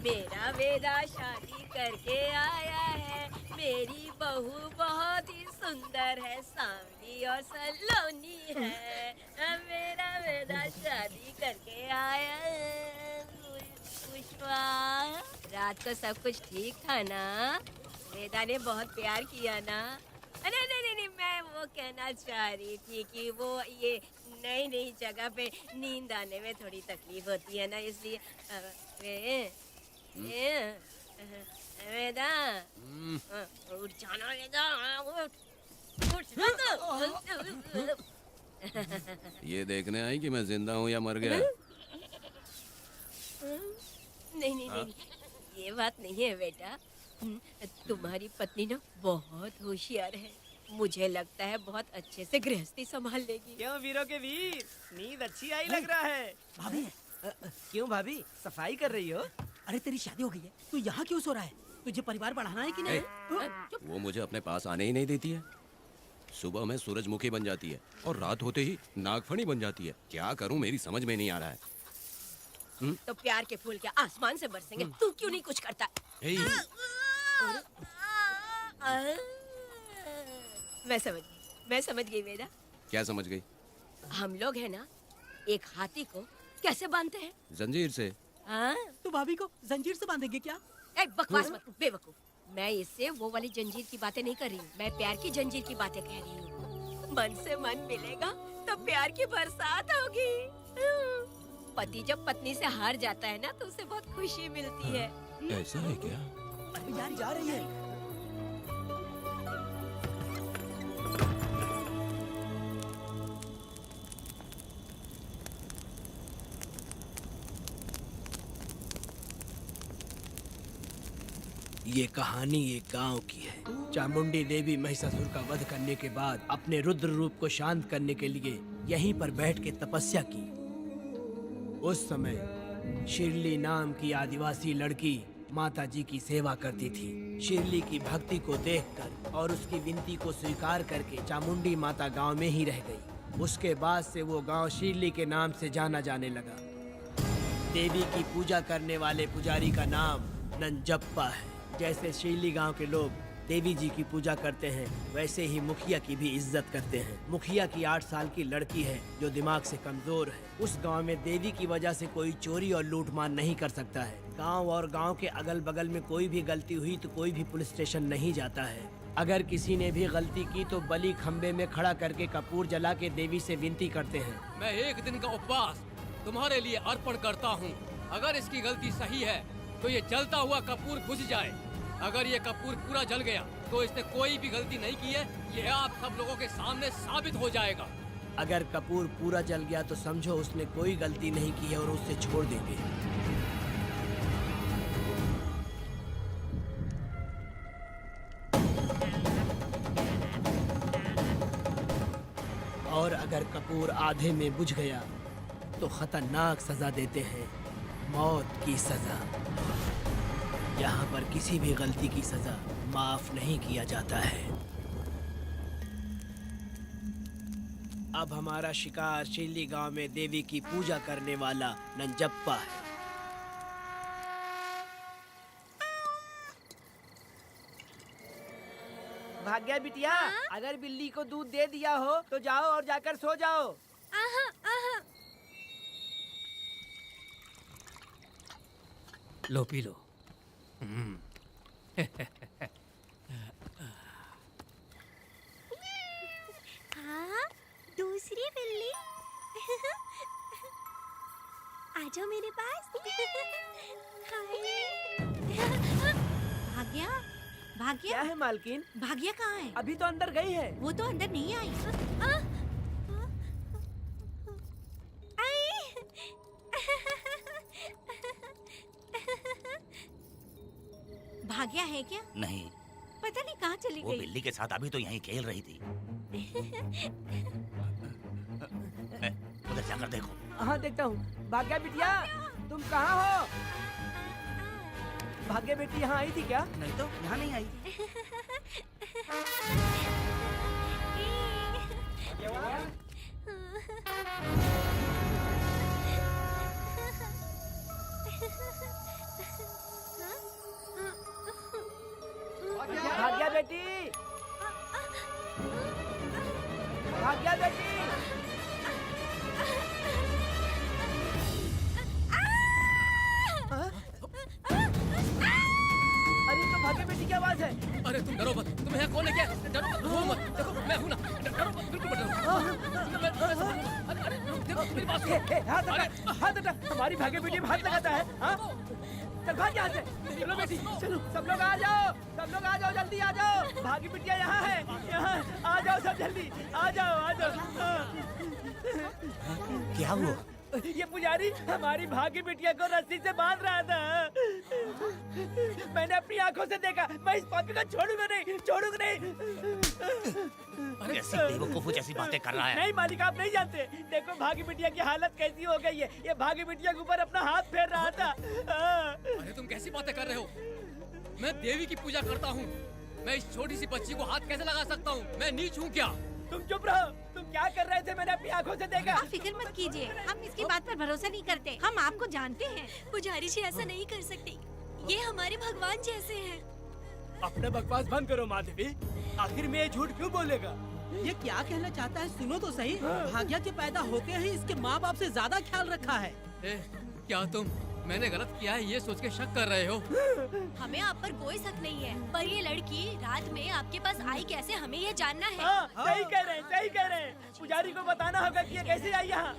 मेरा वेदा शादी करके आया है। मेरी बहू बहुत ही सुंदर है, सांवली और सलोनी है। मेरा वेदा शादी करके आया है। पुष्पा, रात को सब कुछ ठीक था ना? वेदा ने बहुत प्यार किया ना? नहीं नहीं नहीं, मैं वो कहना चाह रही थी कि वो ये नई नई जगह पे नींद आने में थोड़ी तकलीफ होती है ना, इसलिए वेदा उठ जाना, वेदा उठ जाना। ये देखने आई कि मैं जिंदा हूँ या मर गया? नहीं नहीं नहीं, ये बात नहीं है बेटा। तुम्हारी पत्नी ना बहुत होशियार है। मुझे लगता है बहुत अच्छे से गृहस्थी संभाल लेगी। क्यों वीरों के वीर, नींद अच्छी आई लग रहा है। भाभी, क्यों भाभी, सफाई कर रही हो? अरे तेरी शादी हो गई है, तू यहाँ क्यों सो रहा है? तुझे परिवार बढ़ाना है कि नहीं? वो मुझे अपने पास आने ही नहीं देती है। सुबह में सूरजमुखी बन जाती है और रात होते ही नागफनी बन जाती है। क्या करूं, मेरी समझ में नहीं आ रहा है। तो प्यार के फूल क्या आसमान से बरसेंगे? तू क्यों नहीं कुछ करता? मैं समझ गई वेदा। क्या समझ गई? हम लोग है ना, एक हाथी को कैसे बांधते हैं? जंजीर से। तू भाभी को जंजीर से बांधेंगे क्या? बकवास मत, बेवकूफ। मैं इससे वो वाली जंजीर की बातें नहीं कर रही हूँ, मैं प्यार की जंजीर की बातें कह रही हूँ। मन से मन मिलेगा तो प्यार की बरसात होगी। पति जब पत्नी से हार जाता है ना तो उसे बहुत खुशी मिलती है। ऐसा है क्या? अरे यार जा रही है। ये कहानी एक गांव की है। चामुंडी देवी महिषासुर का वध करने के बाद अपने रुद्र रूप को शांत करने के लिए यहीं पर बैठ के तपस्या की। उस समय शिरली नाम की आदिवासी लड़की माता जी की सेवा करती थी। शिरली की भक्ति को देखकर और उसकी विनती को स्वीकार करके चामुंडी माता गांव में ही रह गई। उसके बाद से वो गांव शिरली के नाम से जाना जाने लगा। देवी की पूजा करने वाले पुजारी का नाम नंजप्पा है। जैसे शिरली गांव के लोग देवी जी की पूजा करते हैं वैसे ही मुखिया की भी इज्जत करते हैं। मुखिया की 8 साल की लड़की है जो दिमाग से कमजोर है। उस गांव में देवी की वजह से कोई चोरी और लूटमार नहीं कर सकता है। गांव और गांव के अगल बगल में कोई भी गलती हुई तो कोई भी पुलिस स्टेशन नहीं जाता है। अगर किसी ने भी गलती की तो बलि खम्बे में खड़ा करके कपूर जला के देवी से विनती करते हैं। मैं 1 दिन का उपवास तुम्हारे लिए अर्पण करता हूँ। अगर इसकी गलती सही है तो ये जलता हुआ कपूर बुझ जाए। अगर ये कपूर पूरा जल गया तो इसने कोई भी गलती नहीं की है, ये आप सब लोगों के सामने साबित हो जाएगा। अगर कपूर पूरा जल गया तो समझो उसने कोई गलती नहीं की है और उसे छोड़ देंगे। और अगर कपूर आधे में बुझ गया तो खतरनाक सजा देते हैं, मौत की सजा। यहाँ पर किसी भी गलती की सजा माफ नहीं किया जाता है। अब हमारा शिकार शिल्ली गांव में देवी की पूजा करने वाला नंजप्पा है। भाग्या बिटिया, अगर बिल्ली को दूध दे दिया हो तो जाओ और जाकर सो जाओ। लो पी लो। हाँ, दूसरी बिल्ली। आ जाओ मेरे पास। भाग्या, भाग्या क्या है मालकिन? भाग्या कहाँ है? अभी तो अंदर गई है। वो तो अंदर नहीं आई। भाग्या है क्या? नहीं, पता नहीं कहाँ चली वो गई। बिल्ली के साथ अभी तो यहीं खेल रही थी। उधर जाकर देखो। हाँ देखता हूँ। भाग्या बिटिया, तुम कहाँ हो? भाग्या बेटी यहाँ आई थी क्या? नहीं तो यहाँ नहीं आई। भाग्या बेटी, भाग्या बेटी। अरे तो भाग्य बेटी की आवाज है। अरे तुम डरो मत, तुम्हें यहाँ कौन है? क्या डरो मत, रो मत। देखो मैं हूँ ना, डरो मत, बिल्कुल मत डरो। अरे देखो मेरी बात सुनो। हाथ हटा, हमारी भाग्य बेटी में हाथ लगाता है। हाँ? चल भाग यहाँ से। चलो बेटी, चलो सब लोग आ जाओ, सब लोग आ जाओ, जल्दी आ जाओ। भाग्य बिटिया यहाँ है, यहाँ आ जाओ सब जल्दी, आ जाओ, आ जाओ। क्या हुआ? ये पुजारी हमारी भाग्य बिटिया को रस्सी से बांध रहा था। मैंने अपनी आंखों से देखा। मैं इस पापी को छोड़ूंगा नहीं, छोड़ूंगा नहीं। अरे ऐसी बेवकूफों जैसी बातें कर रहा है। नहीं मालिक, आप नहीं जानते। देखो भाग्य बिटिया की हालत कैसी हो गई है। ये भाग्य बिटिया के ऊपर अपना हाथ फेर रहा था। अरे तुम कैसी बातें कर रहे हो? मैं देवी की पूजा करता हूँ। मैं इस छोटी सी बच्ची को हाथ कैसे लगा सकता हूँ? मैं नीच हूँ क्या? तुम चुप रहो। तुम क्या कर रहे थे? मैंने अपनी आंखों से देखा। आप फिक्र मत कीजिए, हम इसकी बात पर भरोसा नहीं करते। हम आपको जानते हैं। पुजारी जी ऐसा नहीं कर सकती। ये हमारे भगवान जैसे हैं। अपना बकवास बंद करो माधवी। आखिर में ये झूठ क्यों बोलेगा? ये क्या कहना चाहता है? सुनो तो सही। भाग्या के पैदा होते ही इसके माँ बाप से ज्यादा ख्याल रखा है। क्या तुम मैंने गलत किया है ये सोच के शक कर रहे हो? हमें आप पर कोई शक नहीं है, पर ये लड़की रात में आपके पास आई कैसे, हमें ये जानना है। हाँ, सही कह रहे हैं, सही कह रहे हैं। पुजारी को बताना होगा कि ये कैसे आई यहाँ।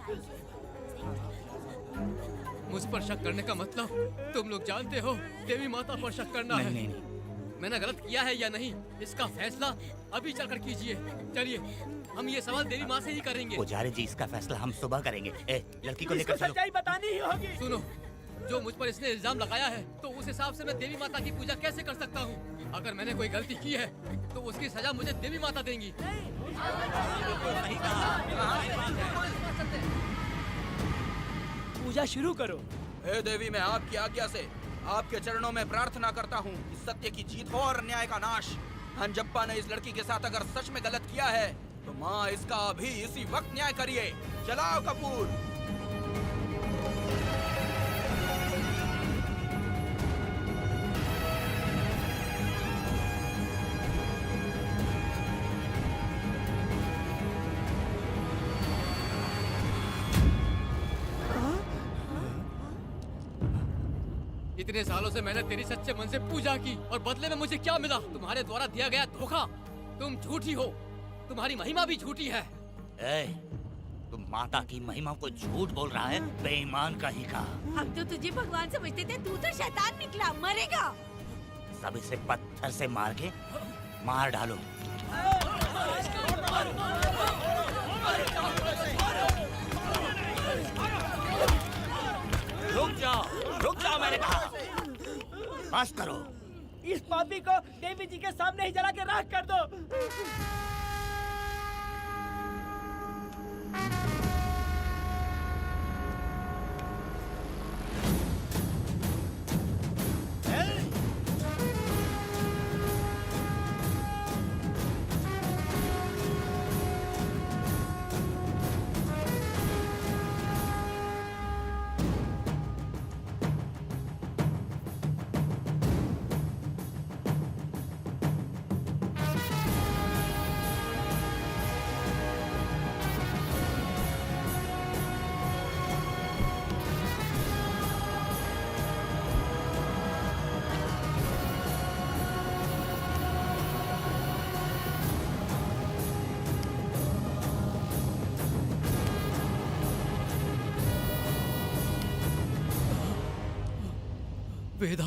मुझ पर शक करने का मतलब तुम लोग जानते हो देवी माता पर शक करना है। नहीं, नहीं। मैंने गलत किया है या नहीं इसका फैसला अभी चलकर कीजिए। चलिए हम ये सवाल देवी माँ से ही करेंगे। पुजारी जी इसका फैसला हम सुबह करेंगे। लड़की को लेकर चलो। सच्चाई बतानी ही होगी। सुनो, जो मुझ पर इसने इल्जाम लगाया है तो उस हिसाब से मैं देवी माता की पूजा कैसे कर सकता हूँ? अगर मैंने कोई गलती की है तो उसकी सजा मुझे देवी माता देंगी। पूजा शुरू करो। हे देवी, मैं आपकी आज्ञा से आपके चरणों में प्रार्थना करता हूँ कि सत्य की जीत हो और अन्याय का नाश। नंजप्पा ने इस लड़की के साथ अगर सच में गलत किया है तो माँ इसका अभी इसी वक्त न्याय करिए। जलाओ कपूर। इतने सालों से मैंने तेरी सच्चे मन से पूजा की और बदले में मुझे क्या मिला? तुम्हारे द्वारा दिया गया धोखा। तुम झूठी हो, तुम्हारी महिमा भी झूठी है। तुम माता की महिमा को झूठ बोल रहा है, बेईमान कहीं का। हम तो तुझे भगवान समझते थे, तू तो शैतान निकला, मरेगा। सब इसे पत्थर से मार के मार डालो। रुक जाओ मैंने कहा। बस करो। इस पापी को देवी जी के सामने ही जला के राख कर दो। वेदा,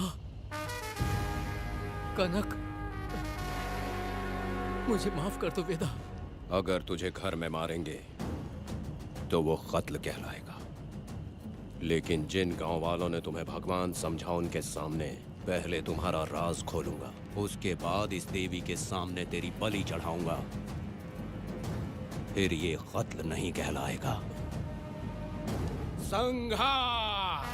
कनक, मुझे माफ कर दो वेदा। अगर तुझे घर में मारेंगे तो वो कत्ल कहलाएगा, लेकिन जिन गांव वालों ने तुम्हें भगवान समझा उनके सामने पहले तुम्हारा राज खोलूंगा, उसके बाद इस देवी के सामने तेरी बलि चढ़ाऊंगा, फिर ये कत्ल नहीं कहलाएगा। संहार!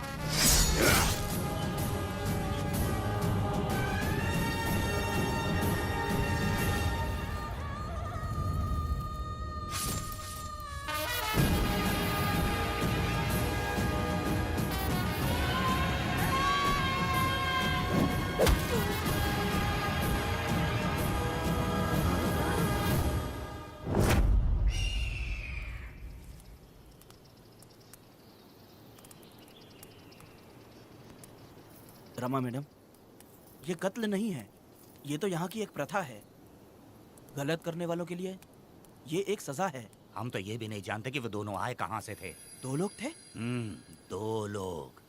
रमा मैडम, ये कत्ल नहीं है, ये तो यहाँ की एक प्रथा है। गलत करने वालों के लिए ये एक सजा है। हम तो ये भी नहीं जानते कि वो दोनों आए कहाँ से थे। 2 लोग थे? 2 लोग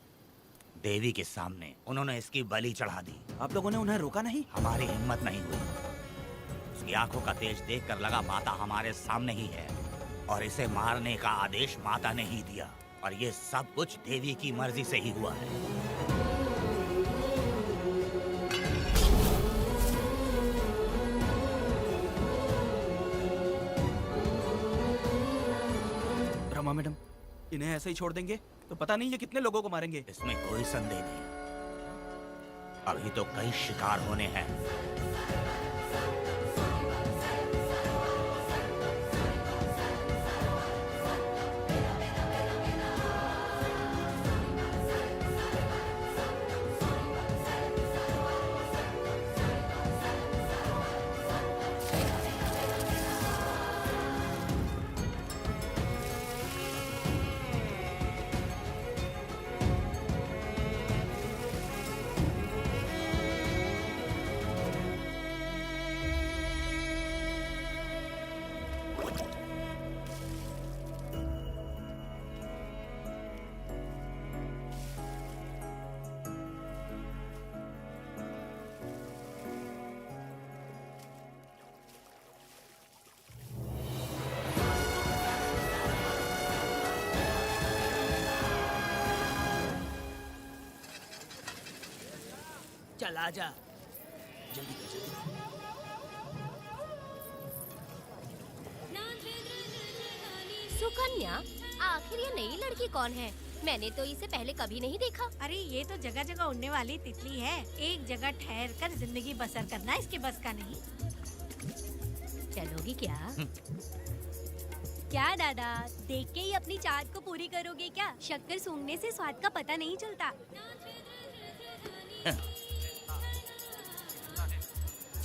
देवी के सामने, उन्होंने इसकी बलि चढ़ा दी। आप लोगों ने उन्हें रोका नहीं? हमारी हिम्मत नहीं हुई। उसकी आंखों का तेज देखकर लगा माता हमारे सामने ही है और इसे मारने का आदेश माता ने ही दिया, और ये सब कुछ देवी की मर्जी से ही हुआ है। रमा मैडम, इन्हें ऐसे ही छोड़ देंगे तो पता नहीं ये कितने लोगों को मारेंगे। इसमें कोई संदेह नहीं, अभी तो कई शिकार होने हैं। चल आजा, जल्दी कर जल्दी। सुकन्या, आखिर ये नई लड़की कौन है? मैंने तो इसे पहले कभी नहीं देखा। अरे ये तो जगह जगह उड़ने वाली तितली है, एक जगह ठहर कर जिंदगी बसर करना इसके बस का नहीं। चलोगी क्या? क्या दादा, देख के ही अपनी चाहत को पूरी करोगे क्या? शक्कर सूंघने से स्वाद का पता नहीं चलता।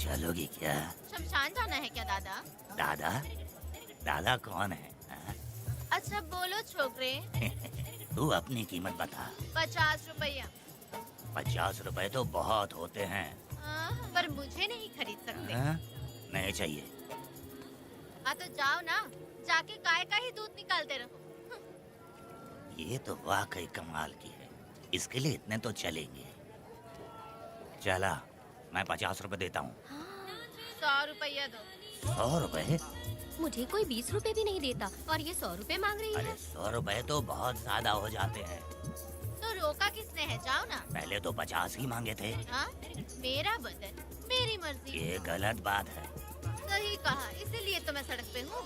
चलोगी क्या? शमशान जाना है क्या दादा? दादा? दादा कौन है? अच्छा बोलो छोकरे। तू अपनी कीमत बता। 50 रुपया। 50 रुपए तो बहुत होते हैं। पर मुझे नहीं खरीद सकते। हाँ? नहीं चाहिए। हाँ तो जाओ ना, जाके गाय का ही दूध निकालते रहो। ये तो वाकई कमाल की है। इसके लिए इतने तो चलेंगे। चला, मैं 50 रुपए देता हूँ। 100 रुपया दो। 100 रुपए? मुझे कोई 20 रुपए भी नहीं देता और ये 100 रुपए मांग रही अरे है। 100 रुपए तो बहुत ज्यादा हो जाते हैं। तो रोका किसने है? जाओ ना। पहले तो 50 ही मांगे थे। हाँ? मेरा बदन, मेरी मर्जी। ये गलत बात है। सही कहा, इसीलिए तो मैं सड़क पे हूँ।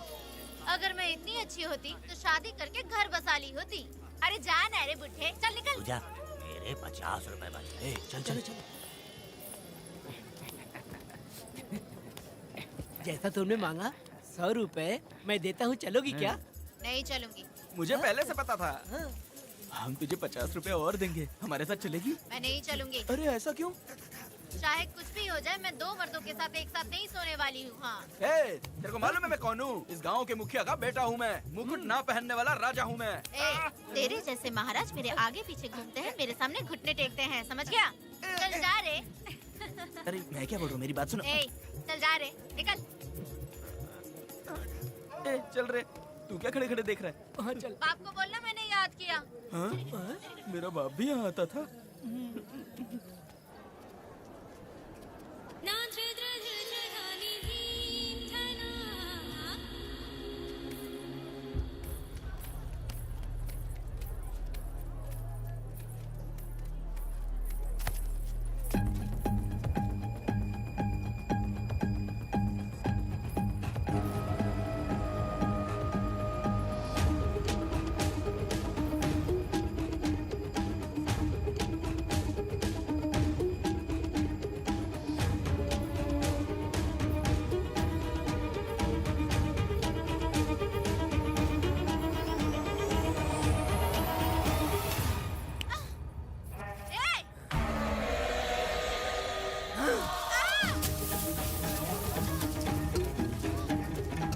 अगर मैं इतनी अच्छी होती तो शादी करके घर बसा ली होती। अरे जा ना रे बुढ़े, चल निकल। पूजा, मेरे 50 रुपए बचे। चल चल चल। जैसा तुमने मांगा 100 रुपए मैं देता हूँ, चलोगी क्या? नहीं चलूंगी। मुझे पहले से पता था। हम तुझे 50 रुपए और देंगे, हमारे साथ चलेगी? मैं नहीं चलूंगी। अरे ऐसा क्यों? चाहे कुछ भी हो जाए, मैं 2 मर्दों के साथ एक साथ नहीं सोने वाली हूँ। हाँ। तेरे को मालूम है मैं कौन हूँ? इस गांव के मुखिया का बेटा हूँ मैं। मुकुट ना पहनने वाला राजा हूँ मैं। तेरे जैसे महाराज मेरे आगे पीछे घूमते हैं, मेरे सामने घुटने टेकते हैं, समझ गया? चल जा रे। अरे मैं क्या बोल रहा हूँ, मेरी बात सुनो। चल जा रे, निकल। चल रे, तू क्या खड़े खड़े देख रहा है? हाँ चल। बाप को बोलना मैंने याद किया। हाँ? मेरा बाप भी यहाँ आता था।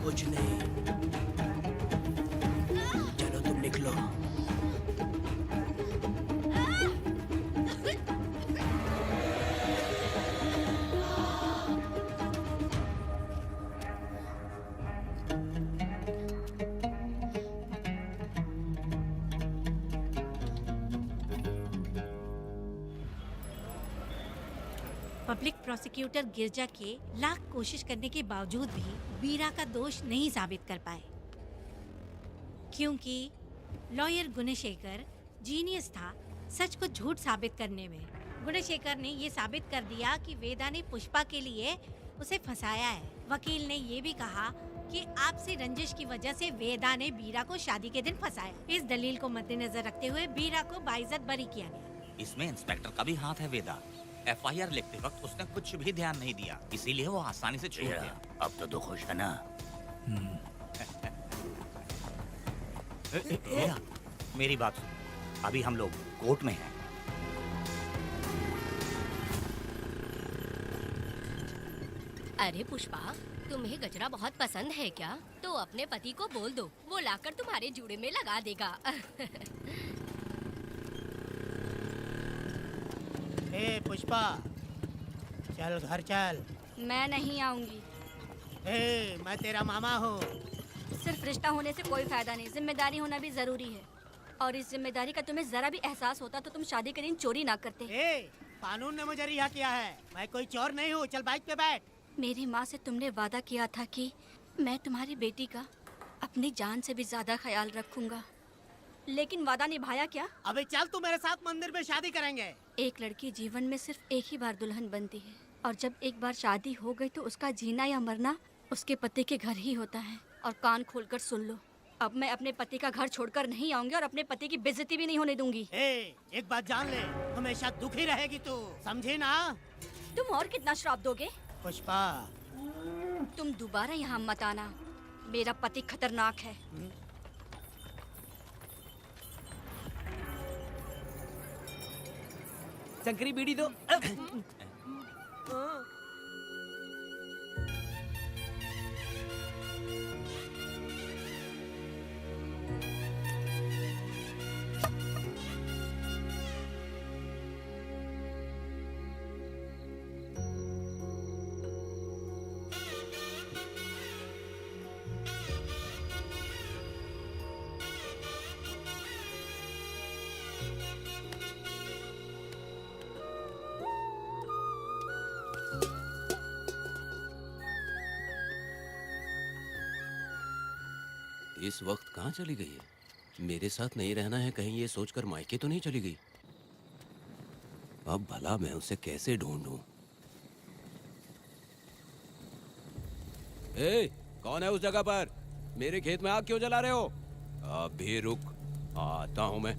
कुछ नहीं, चलो तुम निकलो। पब्लिक प्रोसिक्यूटर गिरजा के लाख कोशिश करने के बावजूद भी वीरा का दोष नहीं साबित कर पाए, क्योंकि लॉयर गुणशेखर जीनियस था सच को झूठ साबित करने में। गुणशेखर ने ये साबित कर दिया कि वेदा ने पुष्पा के लिए उसे फंसाया है। वकील ने ये भी कहा कि आपसी रंजिश की वजह से वेदा ने वीरा को शादी के दिन फंसाया। इस दलील को मद्देनजर रखते हुए वीरा को बाइज्जत बरी किया गया। इसमें इंस्पेक्टर का भी हाथ है वेदा। FIR लिखते वक्त उसने कुछ भी ध्यान नहीं दिया, इसीलिए वो आसानी से छूट गया। अब तो खुश है ना? वेदा, मेरी बात सुन। अभी हम लोग कोर्ट में हैं। अरे पुष्पा, तुम्हें गजरा बहुत पसंद है क्या? तो अपने पति को बोल दो, वो लाकर तुम्हारे जूड़े में लगा देगा। ए पुष्पा, चल घर चल। मैं नहीं आऊंगी। ए, मैं तेरा मामा हूँ। सिर्फ रिश्ता होने से कोई फायदा नहीं, जिम्मेदारी होना भी जरूरी है। और इस जिम्मेदारी का तुम्हें जरा भी एहसास होता तो तुम शादी के दिन चोरी ना करते। ए, कानून ने मुझे रिहा किया है, मैं कोई चोर नहीं हूँ। चल बाइक पे बैठ। मेरी माँ से तुमने वादा किया था कि मैं तुम्हारी बेटी का अपनी जान से भी ज्यादा ख्याल रखूंगा, लेकिन वादा निभाया क्या? अबे चल, तू मेरे साथ मंदिर में शादी करेंगे। एक लड़की जीवन में सिर्फ एक ही बार दुल्हन बनती है, और जब एक बार शादी हो गई तो उसका जीना या मरना उसके पति के घर ही होता है। और कान खोलकर सुन लो, अब मैं अपने पति का घर छोड़कर नहीं आऊंगी और अपने पति की बेइज्जती भी नहीं होने दूंगी। एक बात जान ले, हमेशा दुखी रहेगी तू, समझी ना? तुम और कितना श्राप दोगे? पुष्पा, तुम दोबारा यहाँ मत आना, मेरा पति खतरनाक है। शंकरी बीड़ी दो। इस वक्त कहाँ चली गई है? मेरे साथ नहीं रहना है कहीं ये सोचकर मायके तो नहीं चली गई? अब भला मैं उसे कैसे ढूंढूं? ए, कौन है उस जगह पर? मेरे खेत में आग क्यों जला रहे हो? अभी रुक, आता हूं मैं।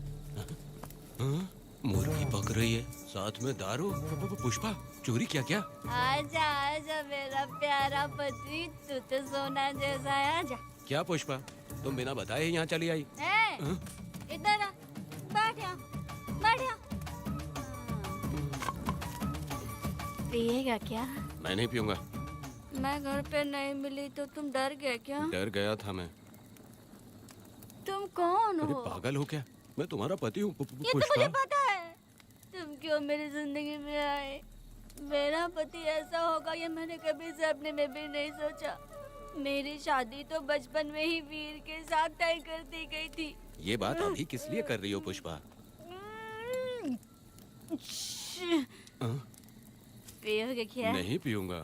हाँ? मुर्गी पक रही है, साथ में दारू। पुष्पा, चोरी क्या? क्या आजा आजा मेरा प्यारा पति, तू तो सोना जैसा है, आजा। क्या पुष्पा, तुम बिना बताए ही यहाँ चली आई? ए, इधर आ, बैठ यहाँ, बैठ यहाँ। पिएगा क्या? मैं नहीं पीऊंगा। मैं घर पे नहीं मिली तो तुम डर गए क्या? डर गया था मैं। तुम कौन अरे हो? पागल हो क्या? मैं तुम्हारा पति हूँ ये तो मुझे पता है। तुम क्यों मेरी जिंदगी में आए? मेरा पति ऐसा होगा ये मैंने कभी सपने में भी नहीं सोचा। मेरी शादी तो बचपन में ही वीर के साथ तय कर दी गई थी। ये बात अभी किस लिए कर रही हो पुष्पा? पियोगे क्या? नहीं पीऊंगा।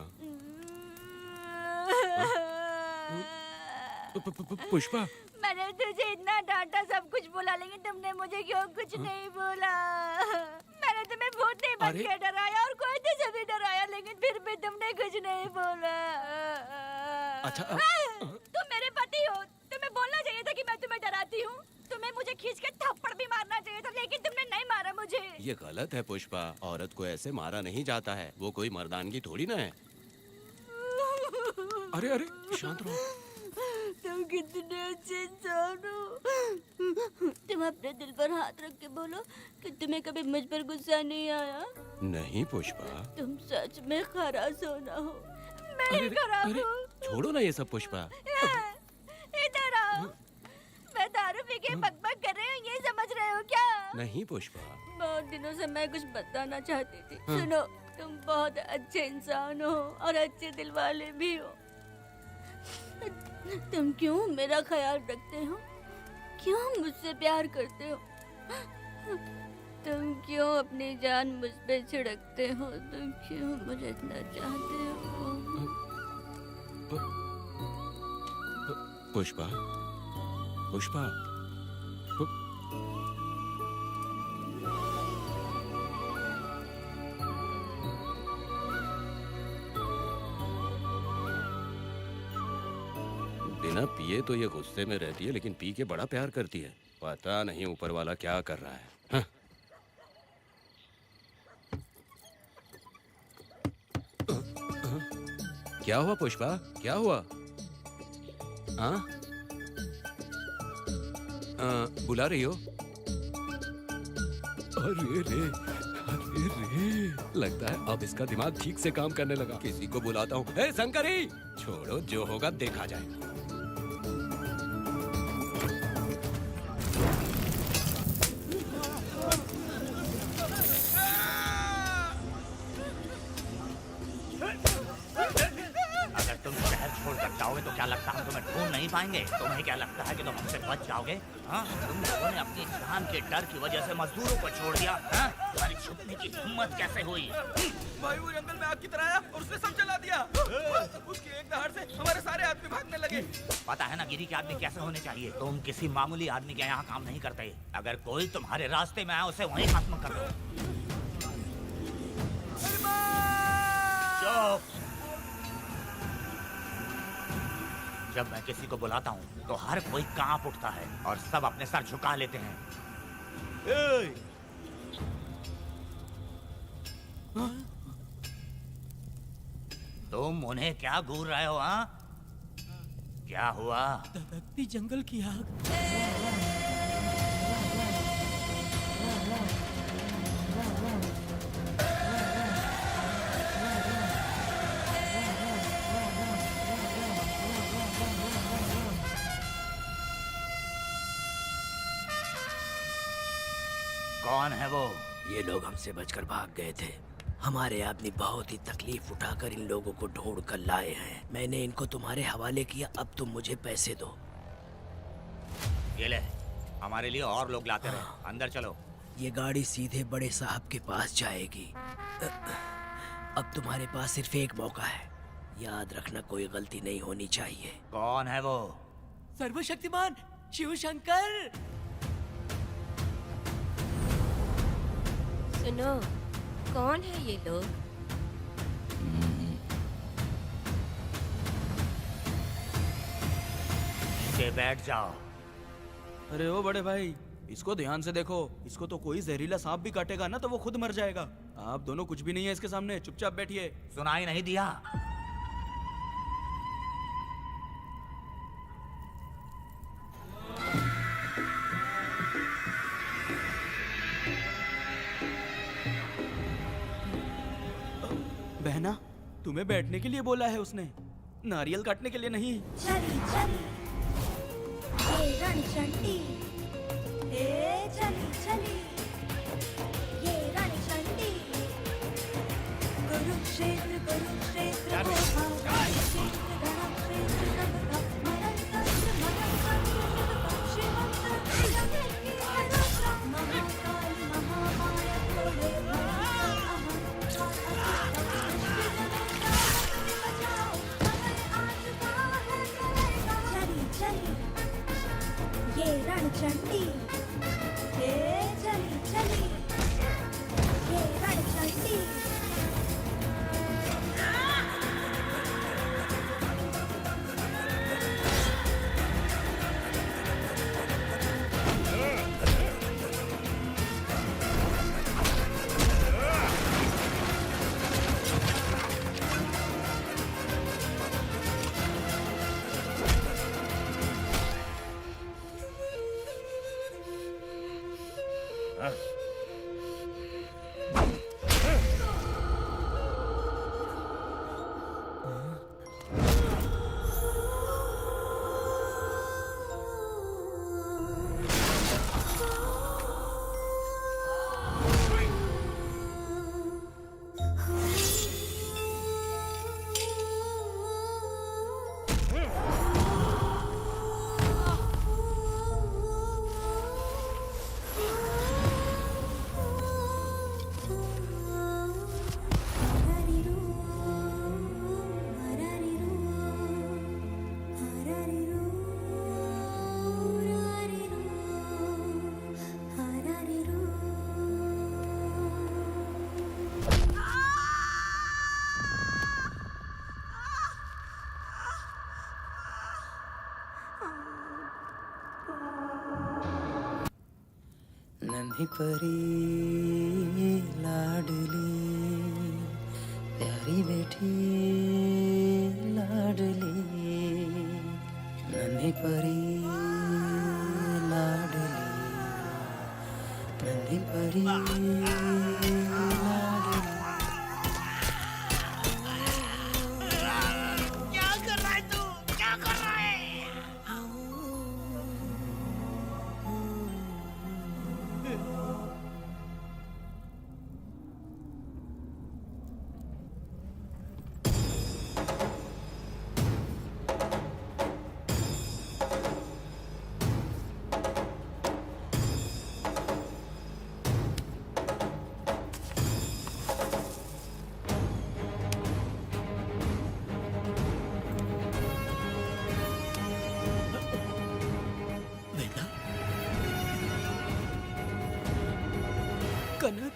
पुष्पा, मैंने तुझे इतना डांटा, सब कुछ बोला, लेकिन तुमने मुझे क्यों कुछ नहीं बोला? मैंने तुम्हें भूत नहीं बन के डराया और कोई तुझे भी डराया, लेकिन फिर भी तुमने कुछ नहीं बोला। अच्छा तुम मेरे पति हो, तुम्हें बोलना चाहिए था कि मैं तुम्हें डराती हूँ। तुम्हें मुझे खींच के थप्पड़ भी मारना चाहिए था, लेकिन तुमने नहीं मारा मुझे। ये गलत है पुष्पा, औरत को ऐसे मारा नहीं जाता है, वो कोई मर्दानगी थोड़ी ना है। अरे अरे शांत रहो। तुम कितने अच्छे इंसान हो। तुम अपने दिल पर हाथ रख के बोलो कि तुम्हें कभी मुझ पर गुस्सा नहीं आया। नहीं पुष्पा, तुम सच में खरा सोना हो। मैं ही खराब हूँ। छोड़ो ना ये सब पुष्पा। इधर आओ। मैं दारू पी के बकबक कर रही हूँ, ये समझ रहे हो क्या? नहीं पुष्पा। बहुत दिनों से मैं कुछ बताना चाहती थी। सुनो, तुम बहुत अच्छे इंसान हो और अच्छे दिल वाले भी हो। तुम क्यों मेरा ख्याल रखते हो? क्यों मुझसे प्यार करते हो? तुम क्यों अपनी जान मुझ पे छिड़कते हो? तुम क्यों मुझे इतना चाहते हो? पुष्पा, पुष्पा, बिना पिए तो ये गुस्से में रहती है, लेकिन पी के बड़ा प्यार करती है। पता नहीं ऊपर वाला क्या कर रहा है। हाँ? क्या हुआ पुष्पा, क्या हुआ? हाँ? बुला रही हो? अरे रे, अरे रे, लगता है अब इसका दिमाग ठीक से काम करने लगा। किसी को बुलाता हूँ। हे शंकरी, छोड़ो, जो होगा देखा जाएगा। तो क्या लगता है तुम्हें ढूंढ नहीं पाएंगे? तुम्हें क्या लगता है कि तुम हमसे बच जाओगे? हाँ, तुम लोगों ने अपनी जान के डर की वजह से मजदूरों को छोड़ दिया। हाँ? तुम्हारी छुपने की हिम्मत कैसे हुई? भाई वो जंगल में आग की तरह आया और उसने सब जला दिया। उसकी एक दहाड़ से हमारे सारे आदमी भागने लगे। पता है ना गिरी के आदमी कैसे होने चाहिए? तुम किसी मामूली आदमी के यहाँ काम नहीं करते। अगर कोई तुम्हारे रास्ते में आए उसे वहीं खत्म कर दो। चुप! जब मैं किसी को बुलाता हूँ तो हर कोई कांप उठता है और सब अपने सर झुका लेते हैं। तुम उन्हें क्या घूर रहे हो? हाँ, क्या हुआ? दहकती जंगल की आग। कौन है वो? ये लोग हमसे बचकर भाग गए थे। हमारे आदमी बहुत ही तकलीफ उठाकर इन लोगों को ढूंढ कर लाए हैं। मैंने इनको तुम्हारे हवाले किया, अब तुम मुझे पैसे दो। ये ले, हमारे लिए और लोग लाते रहे। अंदर चलो। ये गाड़ी सीधे बड़े साहब के पास जाएगी। अब तुम्हारे पास सिर्फ एक मौका है, याद रखना कोई गलती नहीं होनी चाहिए। कौन है वो? सर्वशक्तिमान शिव शंकर। सुनो, कौन है ये लोग? बैठ जाओ। अरे ओ बड़े भाई, इसको ध्यान से देखो। इसको तो कोई जहरीला सांप भी काटेगा ना तो वो खुद मर जाएगा। आप दोनों कुछ भी नहीं है इसके सामने, चुपचाप बैठिए। सुनाई नहीं दिया? बहना, तुम्हें बैठने के लिए बोला है उसने, नारियल काटने के लिए नहीं। चली चली ये रणचंडी, चली चली ये रणचंडी, कुरुक्षेत्र कुरुक्षेत्र ये रणचंडी, चली चली ये रणचंडी। नन्ही परी लाडली प्यारी बेटी लाडली, नन्ही परी लाडली, नन्ही परी लाडली। क्या कर रहा है तू? क्या कर रहा है? कनक,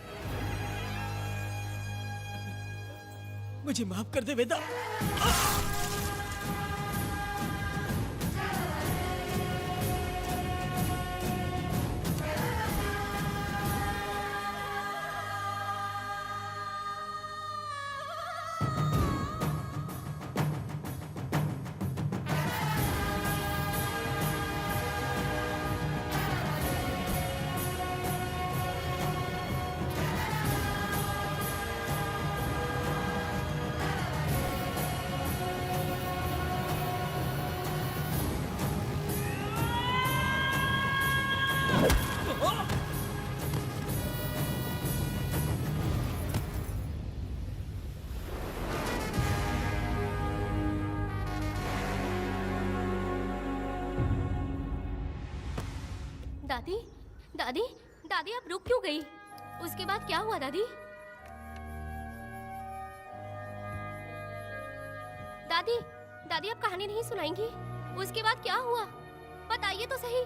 मुझे माफ कर दे वेदा। दादी, दादी, दादी आप रुक क्यों गई? उसके बाद क्या हुआ दादी? दादी, दादी आप कहानी नहीं सुनाएंगी? उसके बाद क्या हुआ? बताइए तो सही।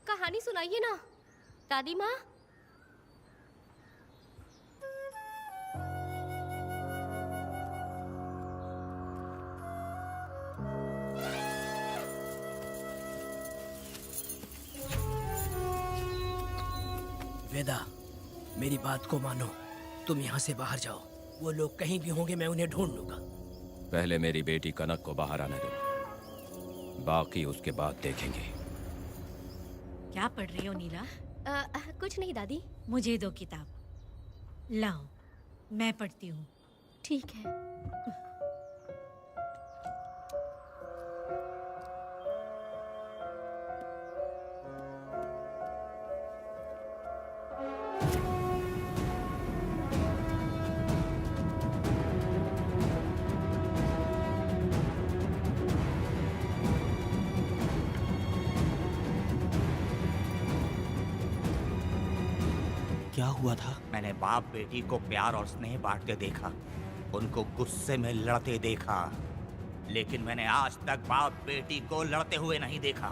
कहानी सुनाइए ना दादी माँ। वेदा, मेरी बात को मानो। तुम यहाँ से बाहर जाओ। वो लोग कहीं भी होंगे, मैं उन्हें ढूंढ लूंगा। पहले मेरी बेटी कनक को बाहर आने दो, बाकी उसके बाद देखेंगे। क्या पढ़ रही हो नीला? कुछ नहीं दादी। मुझे दो किताब। लाओ, मैं पढ़ती हूँ। ठीक है। क्या हुआ था? मैंने बाप बेटी को प्यार और स्नेह बांटते देखा, उनको गुस्से में लड़ते देखा, लेकिन मैंने आज तक बाप बेटी को लड़ते हुए नहीं देखा।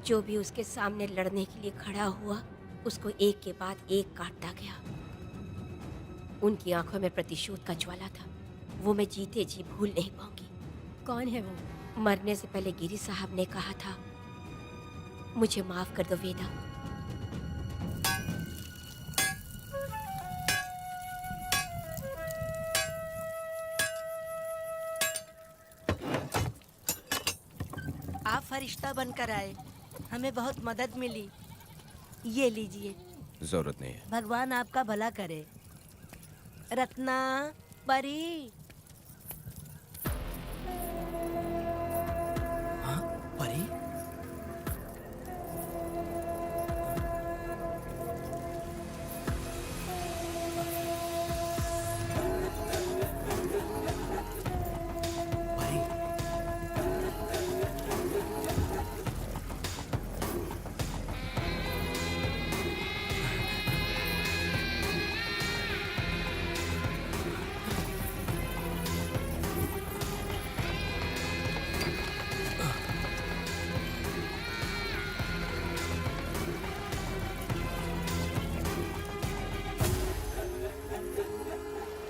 जो भी उसके सामने लड़ने के लिए खड़ा हुआ, उसको एक के बाद एक काटता गया। उनकी आंखों में प्रतिशोध का ज्वाला था, वो मैं जीते जी भूल नहीं पाऊंगी। कौन है वो? मरने से पहले गिरी साहब ने कहा था, मुझे माफ कर दो वेदा। आप फरिश्ता बनकर आए, हमें बहुत मदद मिली। ये लीजिए। जरूरत नहीं है। भगवान आपका भला करे। रत्ना, परी। हाँ, परी?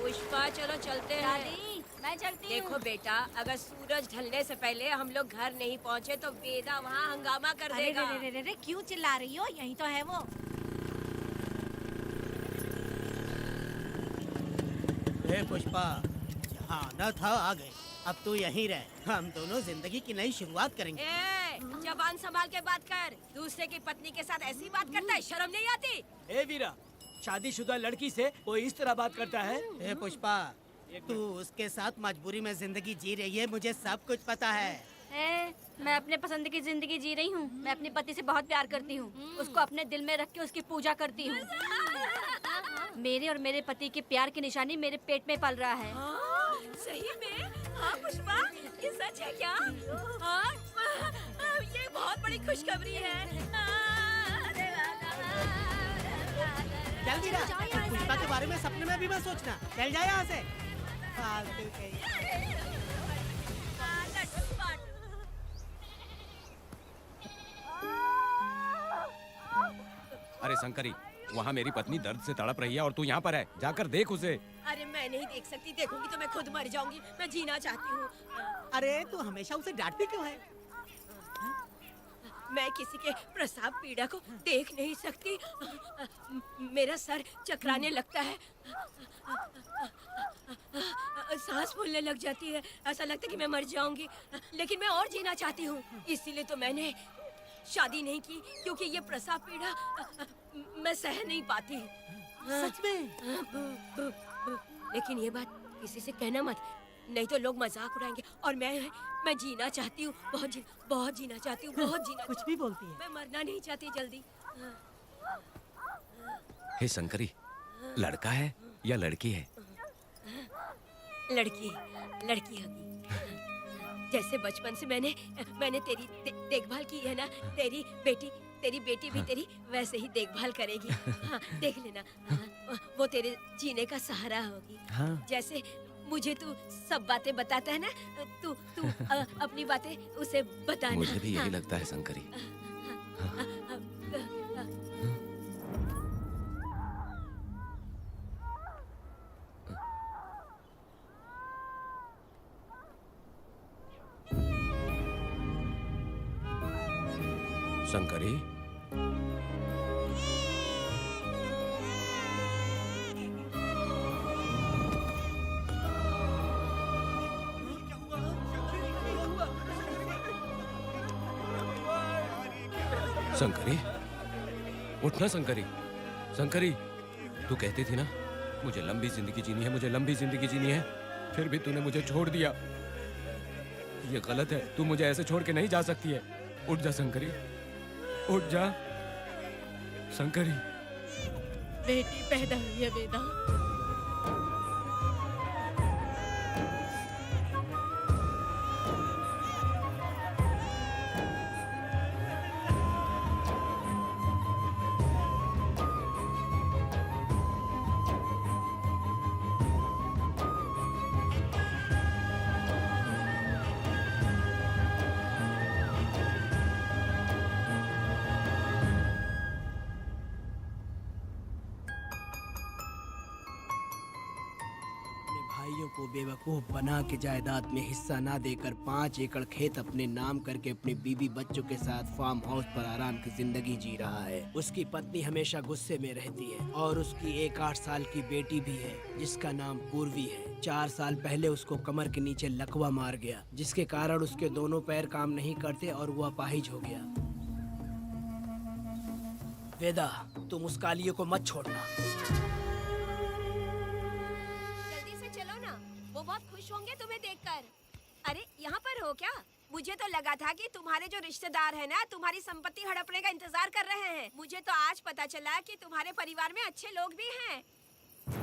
पुष्पा, चलो चलते हैं। दादी, मैं चलती हूँ। देखो बेटा, अगर सूरज ढलने से पहले हम लोग घर नहीं पहुँचे तो वेदा वहाँ हंगामा कर अरे देगा। रे रे रे रे, क्यों चिल्ला रही हो? यही तो है वो। हे पुष्पा, यहाँ आना था आ गए। अब तू यहीं रह, हम दोनों जिंदगी की नई शुरुआत करेंगे। ए, जबान संभाल के बात कर। दूसरे की पत्नी के साथ ऐसी बात करता है, शर्म नहीं आती? ए वीरा, शादीशुदा लड़की से कोई इस तरह बात करता है? हे पुष्पा, तू उसके साथ मजबूरी में जिंदगी जी रही है, मुझे सब कुछ पता है। मैं अपने पसंद की जिंदगी जी रही हूँ। मैं अपने पति से बहुत प्यार करती हूँ, उसको अपने दिल में रख के उसकी पूजा करती हूँ। मेरे और मेरे पति के प्यार की निशानी मेरे पेट में पल रहा है। सही में? हाँ पुष्पा, ये सच है क्या? हाँ, ये बहुत बड़ी खुशखबरी है। चल वीरा, पुष्पा के बारे में सपने में भी मत सोचना। चल जा यहाँ से। फालतू कहीं। अरे शंकरी, वहाँ मेरी पत्नी दर्द से तड़प रही है और तू यहाँ पर है। जाकर देख उसे। अरे मैं नहीं देख सकती, देखूंगी तो मैं खुद मर जाऊंगी। मैं जीना चाहती हूँ। अरे तू हमेशा उसे डांटती क्यों है? मैं किसी के प्रसाव पीड़ा को देख नहीं सकती। मेरा सर चकराने लगता है, सांस फूलने लग जाती है, ऐसा लगता है कि मैं मर जाऊंगी। लेकिन मैं और जीना चाहती हूँ, इसीलिए तो मैंने शादी नहीं की, क्योंकि ये प्रसाव पीड़ा मैं सह नहीं पाती। सच में? लेकिन ये बात किसी से कहना मत, नहीं तो लोग मजाक उड़ाएंगे। और मैं जीना चाहती हूँ, बहुत जीना चाहती हूँ, बहुत जीना। कुछ भी बोलती है। मैं मरना नहीं चाहती जल्दी। हे शंकरी, लड़का है या लड़की है? लड़की होगी। जैसे बचपन से मैंने तेरी देखभाल की है ना, तेरी तेरी बेटी भी तेरी वैसे ही देखभाल करेगी। हाँ, देख लेना। हाँ, वो तेरे जीने का सहारा होगी। हाँ। जैसे मुझे तू सब बातें बताता है ना, तू तू अपनी बातें उसे बताना। मुझे भी यही हाँ। लगता है शंकरी। शंकरी, शंकरी, उठना शंकरी। शंकरी, तू कहती थी ना मुझे लंबी जिंदगी जीनी है, मुझे लंबी जिंदगी जीनी है, फिर भी तूने मुझे छोड़ दिया। ये गलत है, तू मुझे ऐसे छोड़ के नहीं जा सकती है। उठ जा शंकरी, उठ जा शंकरी। बेटी पैदा हुई है वेदा। भाइयों को बेवकूफ बना के जायदाद में हिस्सा ना देकर 5 एकड़ खेत अपने नाम करके अपने बीवी बच्चों के साथ फार्म हाउस पर आराम की जिंदगी जी रहा है। उसकी पत्नी हमेशा गुस्से में रहती है और उसकी एक 8 साल की बेटी भी है जिसका नाम पूर्वी है। 4 साल पहले उसको कमर के नीचे लकवा मार गया, जिसके कारण उसके दोनों पैर काम नहीं करते और वो अपाहिज हो गया। वेदा, तुम उस कालिये को मत छोड़ना। वो बहुत खुश होंगे तुम्हें देखकर। अरे यहाँ पर हो क्या? मुझे तो लगा था कि तुम्हारे जो रिश्तेदार हैं ना तुम्हारी संपत्ति हड़पने का इंतजार कर रहे हैं। मुझे तो आज पता चला कि तुम्हारे परिवार में अच्छे लोग भी हैं।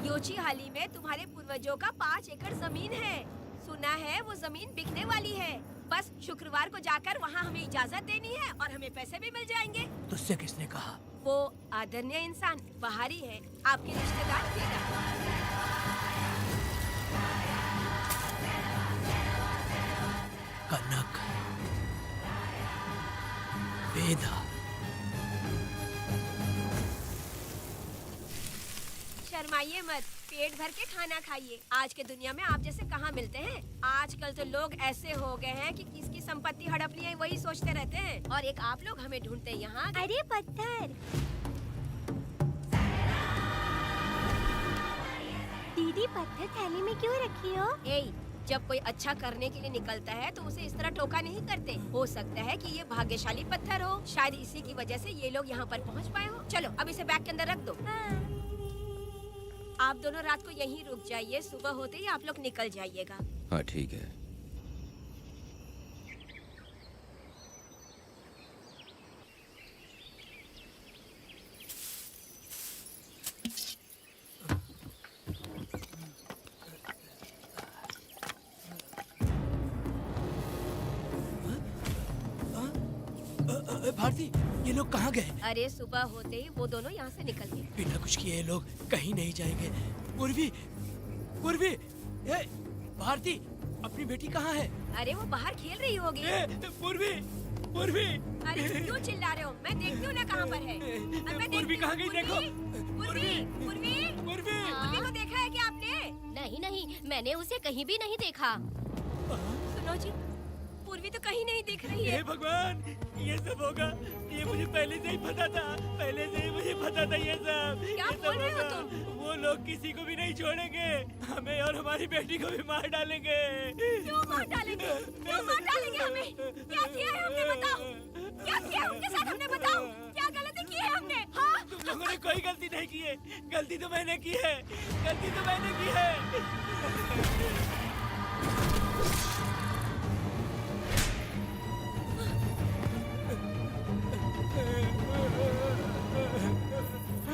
योची हाली में तुम्हारे पूर्वजों का 5 एकड़ जमीन है। सुना है वो जमीन बिकने वाली है। बस शुक्रवार को जाकर वहाँ हमें इजाजत देनी है और हमें पैसे भी मिल जाएंगे। तुझसे किसने कहा? वो आदरणीय इंसान बाहरी है, आपके रिश्तेदार वेदा। कनक, वेदा। शर्माइए मत, पेट भर के खाना खाइए। आज के दुनिया में आप जैसे कहाँ मिलते हैं। आजकल तो लोग ऐसे हो गए हैं कि किसकी संपत्ति हड़प ली है वही सोचते रहते हैं। और एक आप लोग हमें ढूंढते हैं यहाँ। अरे पत्थर, दीदी पत्थर थैली में क्यों रखी हो? जब कोई अच्छा करने के लिए निकलता है तो उसे इस तरह टोका नहीं करते। हो सकता है कि ये भाग्यशाली पत्थर हो, शायद इसी की वजह से ये लोग यहाँ पर पहुँच पाए हो। चलो अब इसे बैग के अंदर रख दो। आप दोनों रात को यहीं रुक जाइए, सुबह होते ही आप लोग निकल जाइएगा। हाँ ठीक है। भारती, ये लोग कहाँ गए? अरे सुबह होते ही वो दोनों यहाँ से निकल गए। बिना कुछ किए ये लोग कहीं नहीं जाएंगे। पूर्वी, पूर्वी, ए, भारती, अपनी बेटी कहाँ है? अरे वो बाहर खेल रही होगी। पूर्वी, पूर्वी। अरे क्यों चिल्ला रहे हो? मैं देखती हूँ ना कहाँ पर है। पूर्वी कहाँ गई? देखो। पूर्वी, पूर्वी, पूर्वी, पूर्वी को देखा है क्या आपने? नहीं नहीं, मैंने उसे कहीं भी नहीं देखा। सुनो जी, पूर्वी तो कहीं नहीं दिख रही है। हे भगवान, ये सब होगा, ये मुझे पहले से ही पता था। पहले से ही मुझे पता था ये सब। क्या बोल रहे हो तुम? वो लोग किसी को भी नहीं छोड़ेंगे, हमें और हमारी बेटी को भी मार डालेंगे। क्यों मार डालेंगे? क्यों मार डालेंगे हमें? क्या किया है हमने बताओ? क्या किया उनके साथ हमने बताओ? क्या गलती की है हमने? हाँ? तुम लोगों ने कोई गलती नहीं की है। गलती तो मैंने की है, गलती तो मैंने की है।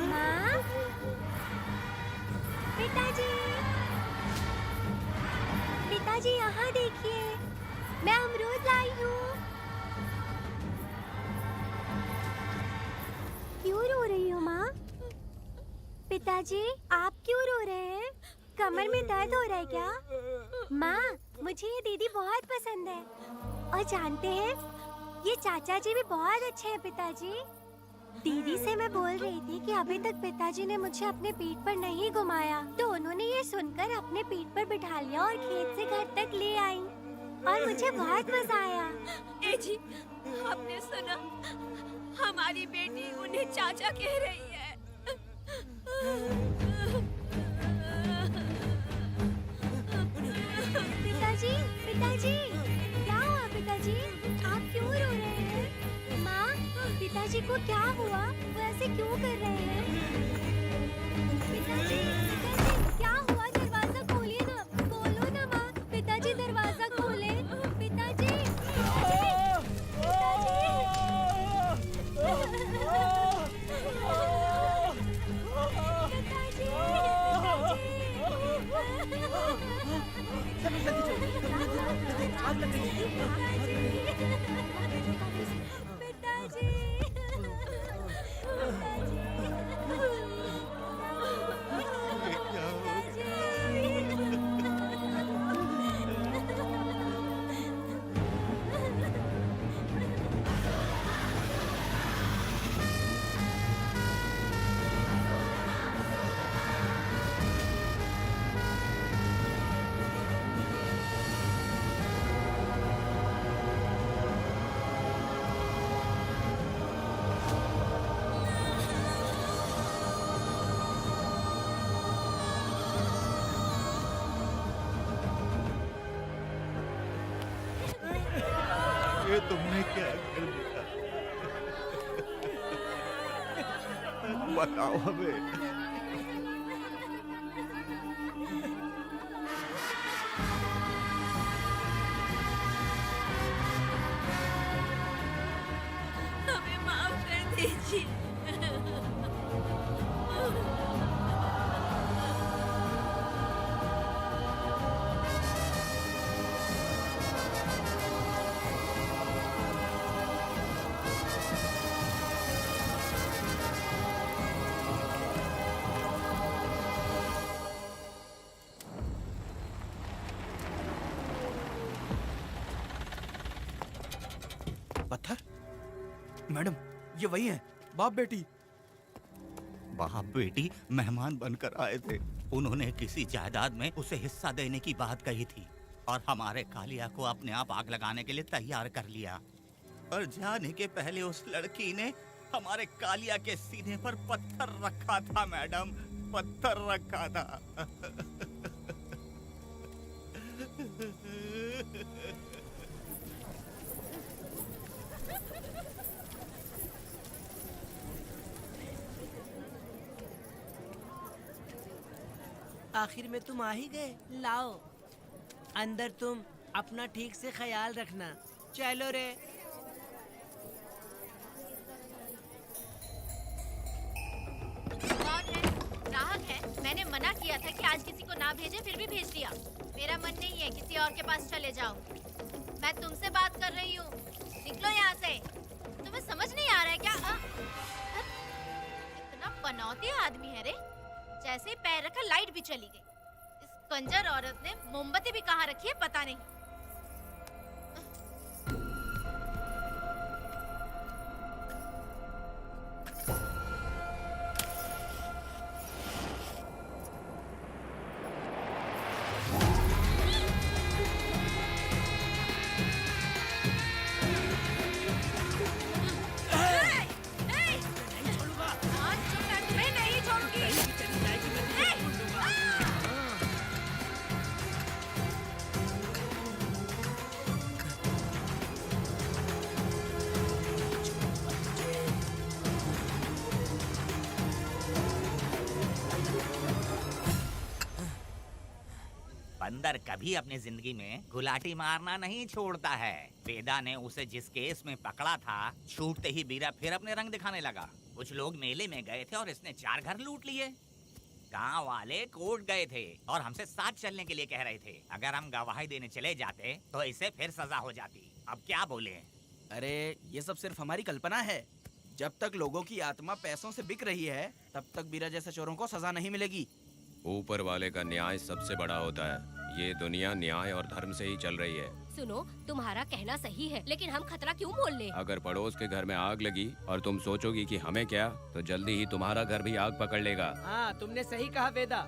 माँ, पिताजी, पिताजी यहाँ देखिए, मैं अमरूद लाई हूँ। पिताजी, आप क्यों रो रहे हैं? कमर में दर्द हो रहा है क्या? माँ, मुझे ये दीदी बहुत पसंद है। और जानते हैं, ये चाचा जी भी बहुत अच्छे हैं पिताजी। दीदी से मैं बोल रही थी कि अभी तक पिताजी ने मुझे अपने पीठ पर नहीं घुमाया, तो उन्होंने ये सुनकर अपने पीठ पर बिठा लिया और खेत से घर तक ले आई और मुझे बहुत मजा आया। ए जी, आपने सुना? हमारी बेटी उन्हें चाचा कह रही है। पिताजी, पिताजी, क्या हुआ पिताजी? आप क्यों रो रहे हैं? माँ, पिताजी को क्या हुआ? वो ऐसे क्यों कर रहे हैं? पिताजी, पिताजी, क्या हुआ? दरवाजा खोलिए ना, खोलो ना माँ। पिताजी दरवाजा खोले। पिताजी, ये तुमने क्या कर दिया? बताओ हमें। हमें माफ कर दीजिए। पत्थर? मैडम, ये वही है, बाप बेटी। बाप बेटी मेहमान बनकर आए थे। उन्होंने किसी जायदाद में उसे हिस्सा देने की बात कही थी और हमारे कालिया को अपने आप आग लगाने के लिए तैयार कर लिया। और जाने के पहले उस लड़की ने हमारे कालिया के सीने पर पत्थर रखा था मैडम, पत्थर रखा था। आखिर में तुम आ ही गए। लाओ, अंदर तुम अपना ठीक से ख्याल रखना। चलो रे। कौन है? ग्राहक है। मैंने मना किया था कि आज किसी को ना भेजे, फिर भी भेज दिया। मेरा मन नहीं है, किसी और के पास चले जाओ। मैं तुमसे बात कर रही हूँ, निकलो यहाँ से। तुम्हें समझ नहीं आ रहा है क्या? इतना पनौती आदमी है रे, जैसे पैर रखा लाइट भी चली गई। इस कंजर औरत ने मोमबत्ती भी कहाँ रखी है पता नहीं। बंदर कभी अपनी जिंदगी में गुलाटी मारना नहीं छोड़ता है। वेदा ने उसे जिस केस में पकड़ा था, छूटते ही बीरा फिर अपने रंग दिखाने लगा। कुछ लोग मेले में गए थे और इसने 4 घर लूट लिए। गांव वाले कोर्ट गए थे और हमसे साथ चलने के लिए कह रहे थे। अगर हम गवाही देने चले जाते तो इसे फिर सजा हो जाती। अब क्या बोले? अरे ये सब सिर्फ हमारी कल्पना है। जब तक लोगों की आत्मा पैसों से बिक रही है तब तक वीरा जैसे चोरों को सजा नहीं मिलेगी। ऊपर वाले का न्याय सबसे बड़ा होता है। ये दुनिया न्याय और धर्म से ही चल रही है। सुनो, तुम्हारा कहना सही है, लेकिन हम खतरा क्यों मोल ले? अगर पड़ोस के घर में आग लगी और तुम सोचोगी कि हमें क्या, तो जल्दी ही तुम्हारा घर भी आग पकड़ लेगा। हाँ, तुमने सही कहा वेदा।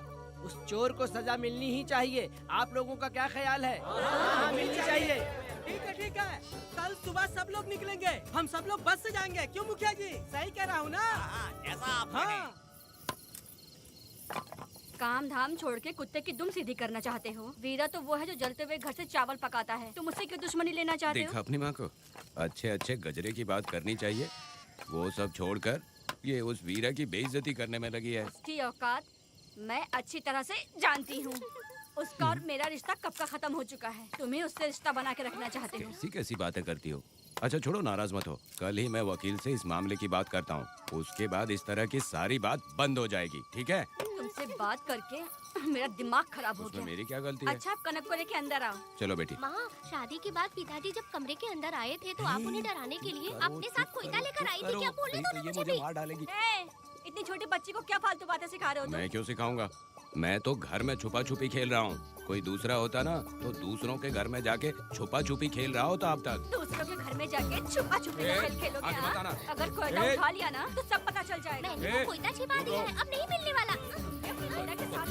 उस चोर को सजा मिलनी ही चाहिए। आप लोगों का क्या ख्याल है? हाँ, मिलनी चाहिए। ठीक है। कल सुबह सब लोग निकलेंगे। हम सब लोग बस से जाएंगे। क्यों मुखिया जी? सही कह रहा हूँ ना? ऐसा आप हाँ। काम धाम छोड़ के कुत्ते की दुम सीधी करना चाहते हो? वीरा तो वो है जो जलते हुए घर से चावल पकाता है। तुम उससे क्यों दुश्मनी लेना चाहते देखा हो? अपनी माँ को, अच्छे अच्छे गजरे की बात करनी चाहिए, वो सब छोड़कर ये उस वीरा की बेइज्जती करने में लगी है। उसकी औकात मैं अच्छी तरह से जानती हूँ। उसका और मेरा रिश्ता कब का खत्म हो चुका है। तुम्हें उससे रिश्ता बना के रखना चाहते हो। कैसी कैसी बातें करती हो। अच्छा छोड़ो, नाराज मत हो। कल ही मैं वकील से इस मामले की बात करता हूँ। उसके बाद इस तरह की सारी बात बंद हो जाएगी, ठीक है? तुमसे बात करके मेरा दिमाग खराब हो उसमें गया। मेरी क्या गलती है? अच्छा, आप कनक को लेके अंदर आओ। चलो बेटी। माँ, शादी के बाद पिताजी जब कमरे के अंदर आए थे तो आप उन्हें डराने के लिए अपने साथ कोयता लेकर आई थी। क्या बोले तो मुझे भी? मार डालेगी। इतनी छोटी बच्ची को क्या फालतू बातें सिखा रहे हो तुम? मैं क्यों सिखाऊंगा? मैं तो घर में छुपा छुपी खेल रहा हूँ। कोई दूसरा होता ना तो दूसरों के घर में जाके छुपा छुपी खेल रहा होता अब तक। दूसरों के घर में जाके छुपा छुपी खेल खेलोगे? आगे हाँ? बताना। अगर कोयला उठा लिया ना तो सब पता चल जाएगा। मैंने वो कोयता छिपा दिया है, अब नहीं मिलने वाला। कोयला के साथ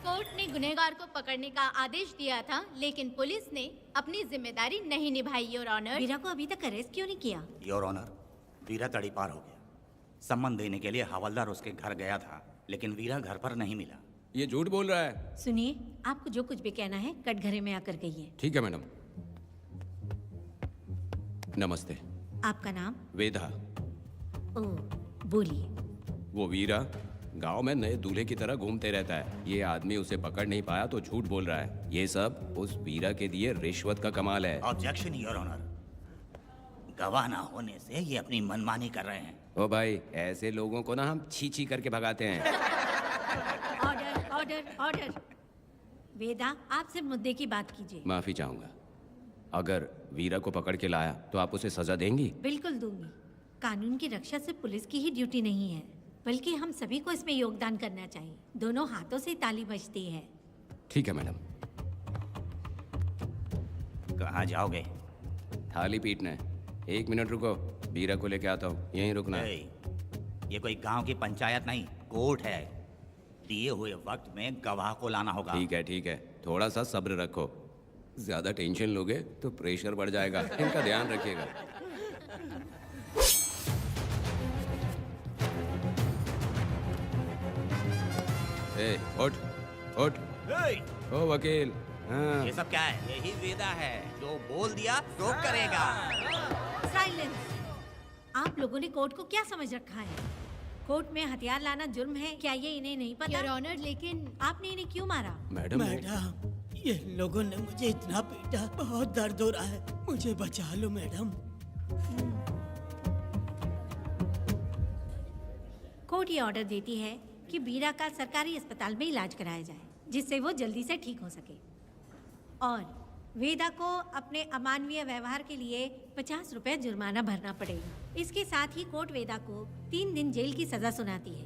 कोर्ट ने गुनहगार को पकड़ने का आदेश दिया था, लेकिन पुलिस ने अपनी जिम्मेदारी नहीं निभाई। योर ऑनर, वीरा को अभी तक अरेस्ट क्यों नहीं किया? योर ऑनर, वीरा तड़ीपार हो गया। सम्मन देने के लिए हवलदार उसके घर गया था, लेकिन वीरा घर पर नहीं मिला। ये झूठ बोल रहा है। सुनिए, आपको जो कुछ भी कहना है कटघरे में आकर कहिए। ठीक है मैडम। नमस्ते। आपका नाम? वेदा। ओ, बोलिए। वो वीरा गांव में नए दूल्हे की तरह घूमते रहता है। ये आदमी उसे पकड़ नहीं पाया तो झूठ बोल रहा है। ये सब उस वीरा के दिए रिश्वत का कमाल है। ऑब्जेक्शन योर ऑनर, गवाह ना होने से ये अपनी मनमानी कर रहे हैं। ओ भाई, ऐसे लोगों को ना हम छी छी करके भगाते हैं। Order order order. वेदा, आप सिर्फ मुद्दे की बात कीजिए। माफी चाहूंगा। अगर वीरा को पकड़ के लाया तो आप उसे सजा देंगी? बिल्कुल दूंगी। कानून की रक्षा सिर्फ पुलिस की ही ड्यूटी नहीं है, बल्कि हम सभी को इसमें योगदान करना चाहिए। दोनों हाथों से ताली बजती है। ठीक है मैडम। कहाँ जाओगे? थाली पीटने। 1 मिनट रुको, वीरा को लेके आता हूँ। यहीं रुकना है। ये कोई गांव की पंचायत नहीं, कोर्ट है। दिए हुए वक्त में गवाह को लाना होगा। ठीक है, थोड़ा सा सब्र रखो। ज्यादा टेंशन लोगे तो प्रेशर बढ़ जाएगा। इनका ध्यान रखिएगा। उठ उठ। ओ वकील। हाँ। ये सब क्या है? यही वेदा है, जो बोल दिया तो करेगा। साइलेंस। आप लोगों ने कोर्ट को क्या समझ रखा है? कोर्ट में हथियार लाना जुर्म है, क्या ये इन्हें नहीं पता? योर ऑनर, लेकिन आपने इन्हें क्यों मारा? मैडम, ये लोगों ने मुझे इतना पीटा, बहुत दर्द हो रहा है। मुझे बचा लो मैडम। कोर्ट ये ऑर्डर देती है कि वीरा का सरकारी अस्पताल में इलाज कराया जाए, जिससे वो जल्दी से ठीक हो सके। और वेदा को अपने अमानवीय व्यवहार के लिए 50 रुपए जुर्माना भरना पड़ेगा। इसके साथ ही कोर्ट वेदा को 3 दिन जेल की सजा सुनाती है।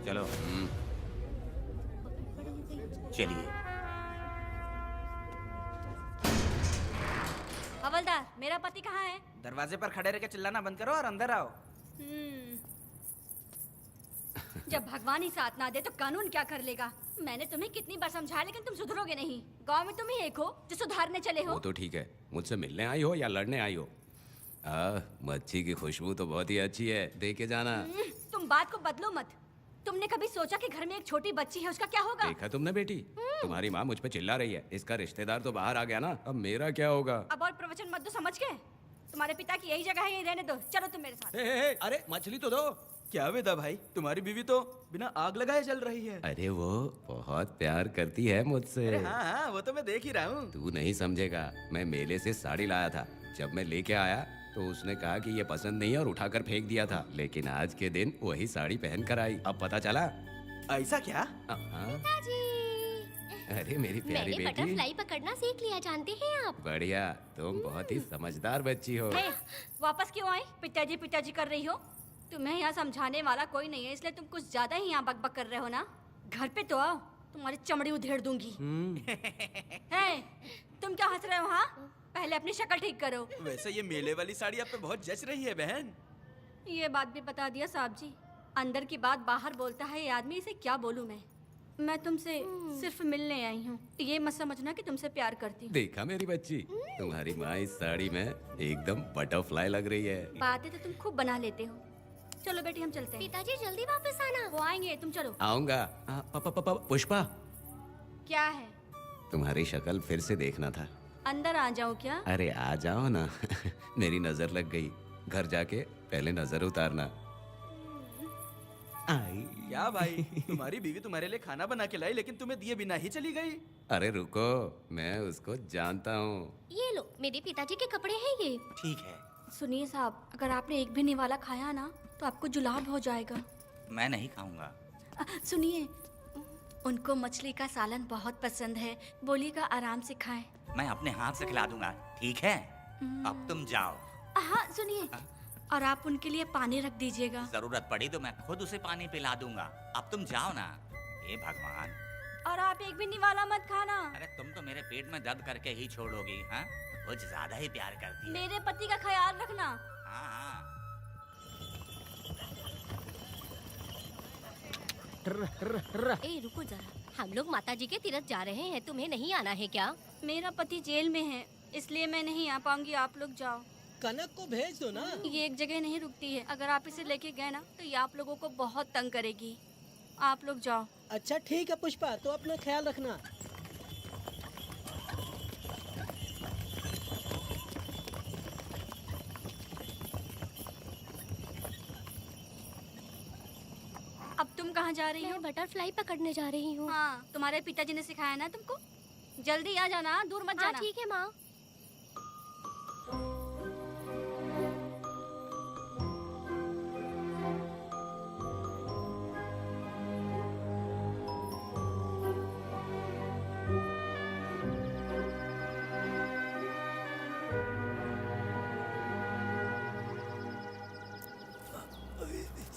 चलो। चलिए। हवलदार, मेरा पति कहाँ है? दरवाजे पर खड़े रह के चिल्लाना बंद करो और अंदर आओ। जब भगवान ही साथ ना दे तो कानून क्या कर लेगा? मैंने तुम्हें कितनी बार समझाया, लेकिन तुम सुधरोगे नहीं। गांव में तुम ही एक हो जो सुधारने चले हो। वो तो ठीक है, मुझसे मिलने आई हो या लड़ने आई हो? मच्छी की खुशबू तो बहुत ही अच्छी है, दे के जाना। तुम बात को बदलो मत। तुमने कभी सोचा कि घर में एक छोटी बच्ची है, उसका क्या होगा? देखा तुमने बेटी, तुम्हारी माँ मुझ पे चिल्ला रही है। इसका रिश्तेदार तो बाहर आ गया ना, अब मेरा क्या होगा? अब और प्रवचन मत दो, समझ गए? तुम्हारे पिता की यही जगह है, यही रहने दो। चलो तुम मेरे साथ। अरे मछली तो दो। क्या वेदा भाई, तुम्हारी बीवी तो बिना आग लगाए जल रही है। अरे वो बहुत प्यार करती है मुझसे। अरे हाँ, वो तो मैं देख ही रहा हूँ। तू नहीं समझेगा, मैं मेले से साड़ी लाया था। जब मैं लेके आया तो उसने कहा कि ये पसंद नहीं है और उठाकर फेंक दिया था, लेकिन आज के दिन वही साड़ी पहन कर आई। अब पता चला। ऐसा क्या? पिताजी। अरे मेरी प्यारी मैंने बेटी, बटरफ्लाई पकड़ना सीख लिया, जानते हैं आप? बढ़िया, तुम बहुत ही समझदार बच्ची हो। हे, वापस क्यों आई? पिताजी पिताजी कर रही हो? तुम्हें यहाँ समझाने वाला कोई नहीं है, इसलिए तुम कुछ ज्यादा ही यहाँ बकबक कर रहे हो ना। घर पे तो आओ, तुम्हारी चमड़ी उधेड़ दूंगी। हे, तुम क्या हंस रहे हो? हाँ, पहले अपनी शक्ल ठीक करो। वैसे ये मेले वाली साड़ी आप पे बहुत जच रही है बहन। ये बात भी बता दिया साहब जी, अंदर की बात बाहर बोलता है ये आदमी, इसे क्या बोलूं मैं तुमसे सिर्फ मिलने आई हूँ, ये मत समझना कि तुमसे प्यार करती हूँ। देखा मेरी बच्ची, तुम्हारी माँ इस साड़ी में एकदम बटरफ्लाई लग रही है। बातें तो तुम खूब बना लेते हो। चलो बेटी हम चलते हैं। पिताजी जल्दी वापस आना। वो आएंगे, तुम चलो। आऊंगा। पुष्पा, क्या है? तुम्हारी शक्ल फिर से देखना था। अंदर आ जाऊँ क्या? अरे आ जाओ ना। मेरी नजर लग गई, घर जाके पहले नजर उतारना। आई। क्या भाई, तुम्हारी बीवी तुम्हारे लिए खाना बना के लाई लेकिन तुम्हें दिए बिना ही चली गई। अरे रुको, मैं उसको जानता हूँ। ये लो, मेरे पिताजी के कपड़े हैं ये। ठीक है। सुनिए साहब, अगर आपने एक भी निवाला खाया ना तो आपको जुलाब हो जाएगा। मैं नहीं खाऊंगा। सुनिए, उनको मछली का सालन बहुत पसंद है, बोलिएगा आराम से खाएं। मैं अपने हाथ से खिला दूंगा, ठीक है? अब तुम जाओ। हाँ सुनिए, और आप उनके लिए पानी रख दीजिएगा। जरूरत पड़ी तो मैं खुद उसे पानी पिला दूंगा। अब तुम जाओ ना। हे भगवान। और आप एक भी निवाला मत खाना। अरे तुम तो मेरे पेट में दर्द करके ही छोड़ोगी, हाँ? कुछ ज्यादा ही प्यार करती है। मेरे पति का ख्याल रखना। हाँ हाँ। ए रुको जरा, हम लोग माताजी के तीरथ जा रहे हैं, तुम्हें नहीं आना है क्या? मेरा पति जेल में है, इसलिए मैं नहीं आ पाऊंगी, आप लोग जाओ। कनक को भेज दो ना। ये एक जगह नहीं रुकती है, अगर आप इसे लेके गए ना तो ये आप लोगों को बहुत तंग करेगी। आप लोग जाओ। अच्छा ठीक है पुष्पा, तो अपना ख्याल रखना। अब तुम कहाँ जा रही हो? मैं बटरफ्लाई पकड़ने जा रही हूँ। हाँ, तुम्हारे पिताजी ने सिखाया ना तुमको। जल्दी आ जाना, दूर मत जाना। ठीक है माँ।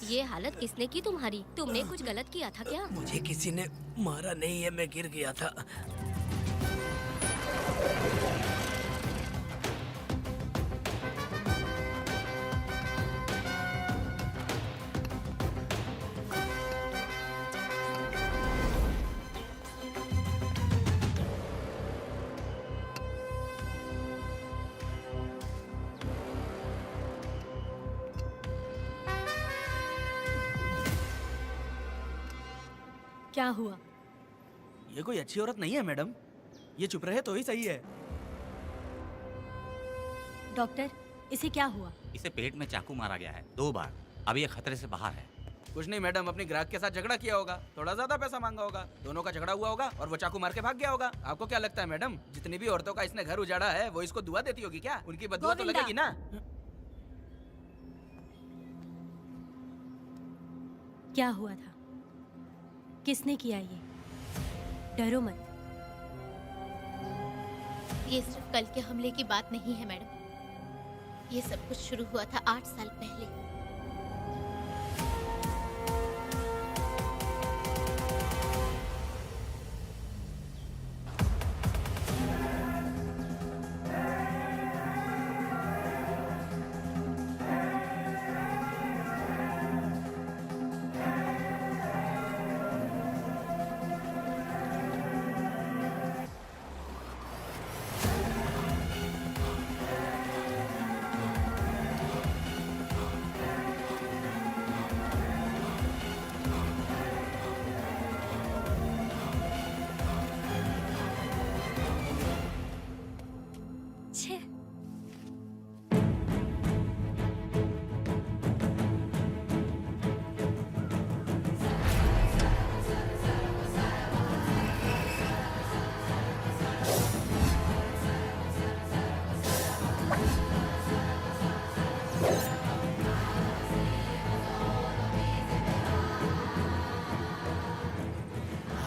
ये हालत किसने की तुम्हारी? तुमने कुछ गलत किया था क्या? मुझे किसी ने मारा नहीं है, मैं गिर गया था। क्या हुआ? ये कोई अच्छी औरत नहीं है मैडम, ये चुप रहे तो ही सही है। डॉक्टर, इसे क्या हुआ? इसे पेट में चाकू मारा गया है 2 बार। अब ये खतरे से बाहर है। कुछ नहीं मैडम, अपने ग्राहक के साथ झगड़ा किया होगा, थोड़ा ज्यादा पैसा मांगा होगा, दोनों का झगड़ा हुआ होगा और वो चाकू मार के भाग गया होगा। आपको क्या लगता है मैडम, जितनी भी औरतों का इसने घर उजाड़ा है वो इसको दुआ देती होगी क्या? उनकी बदुआ तो लगेगी ना। क्या हुआ था? किसने किया ये? डरो मत। ये सिर्फ कल के हमले की बात नहीं है मैडम। ये सब कुछ शुरू हुआ था 8 साल पहले।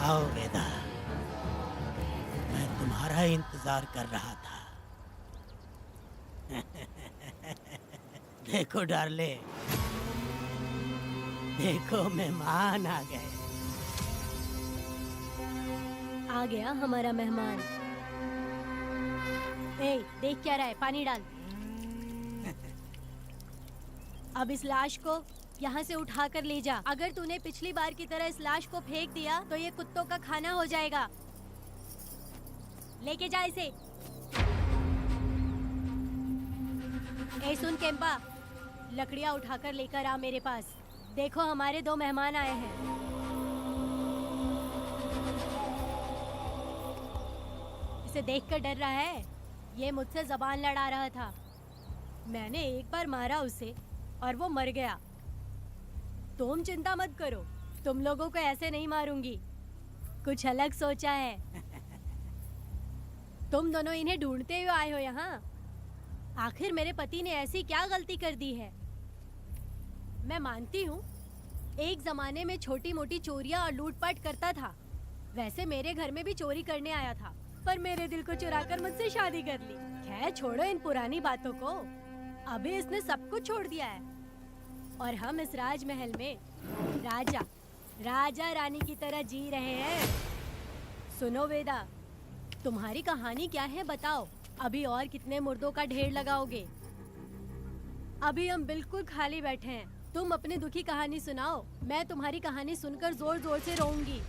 आओ वेदा, तुम्हारा इंतजार कर रहा था। देखो डार्ले, देखो मेहमान आ गए। आ गया हमारा मेहमान। ए, देख क्या रहा है, पानी डाल। अब इस लाश को यहाँ से उठाकर ले जा। अगर तूने पिछली बार की तरह इस लाश को फेंक दिया तो ये कुत्तों का खाना हो जाएगा। लेके जा इसे। ए सुन केम्पा, लकड़ियाँ उठाकर लेकर आ मेरे पास। देखो हमारे 2 मेहमान आए हैं। इसे देखकर डर रहा है? ये मुझसे जबान लड़ा रहा था। मैंने एक बार मारा उसे और वो मर गया। तुम चिंता मत करो, तुम लोगों को ऐसे नहीं मारूंगी। कुछ अलग सोचा है। तुम दोनों इन्हें ढूंढते हुए आए हो यहाँ। आखिर मेरे पति ने ऐसी क्या गलती कर दी है? मैं मानती हूँ एक जमाने में छोटी मोटी चोरियाँ और लूटपाट करता था। वैसे मेरे घर में भी चोरी करने आया था, पर मेरे दिल को चुराकर मुझसे शादी कर ली। खैर छोड़ो इन पुरानी बातों को। अभी इसने सब कुछ छोड़ दिया है और हम इस राजमहल में राजा रानी की तरह जी रहे हैं। सुनो वेदा, तुम्हारी कहानी क्या है बताओ। अभी और कितने मुर्दों का ढेर लगाओगे? अभी हम बिल्कुल खाली बैठे हैं। तुम अपनी दुखी कहानी सुनाओ। मैं तुम्हारी कहानी सुनकर जोर जोर से रोऊंगी।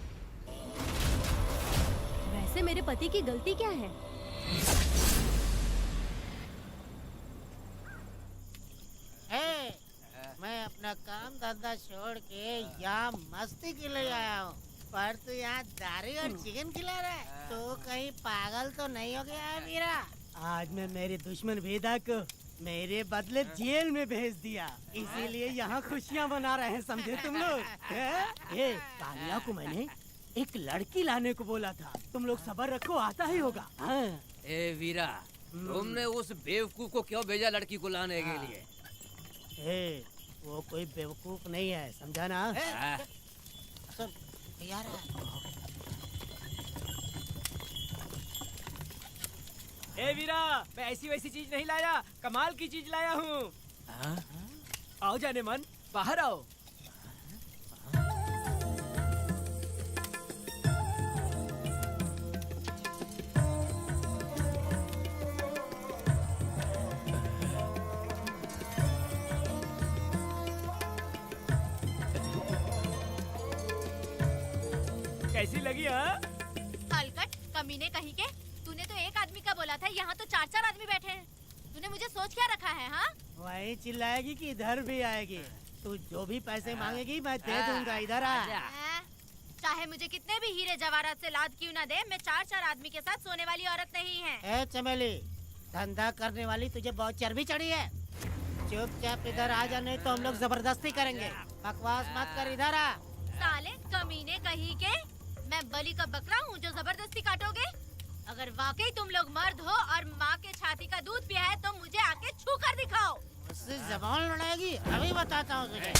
वैसे मेरे पति की गलती क्या है? मैं अपना काम धंधा छोड़ के यहाँ मस्ती के लिए आया हूँ, पर तू यहाँ दारू और चिकन खिला रहा है। तो कहीं पागल तो नहीं हो गया है वीरा? आज मैं मेरे दुश्मन वेदा को मेरे बदले जेल में भेज दिया, इसीलिए यहाँ खुशियाँ मना रहे हैं, समझे तुम लोग? कालिया को मैंने एक लड़की लाने को बोला था। तुम लोग सब्र रखो, आता ही होगा। हाँ। ए वीरा, तुमने उस बेवकूफ को क्यों भेजा लड़की को लाने के लिए? वो कोई बेवकूफ नहीं है, समझा ना? यार ए वीरा, मैं ऐसी वैसी चीज नहीं लाया, कमाल की चीज लाया हूँ। आओ जाने मन, बाहर आओ। कैसी लगी? हाँ हलकट कमीने कहीं के। तूने तो एक आदमी का बोला था, यहाँ तो 4-4 आदमी बैठे हैं। तूने मुझे सोच क्या रखा है? हाँ, वही चिल्लाएगी कि इधर भी आएगी? तू जो भी पैसे मांगेगी मैं दे दूंगा। इधर आ। चाहे मुझे कितने भी हीरे जवाहरात से लाद क्यों ना दे, मैं 4-4 आदमी के साथ सोने वाली औरत नहीं है। ए चमेली, धंधा करने वाली तुझे बहुत चर्बी चढ़ी है। चुपचाप इधर आ जा, नहीं तो हम लोग जबरदस्ती करेंगे। बकवास मत कर, इधर आ। साले कमीने कहीं के, मैं बलि का बकरा हूँ जो जबरदस्ती काटोगे? अगर वाकई तुम लोग मर्द हो और माँ के छाती का दूध पिया है तो मुझे आके छू कर दिखाओ। उससे जबान लड़ाएगी, अभी बताता हूँ तुझे।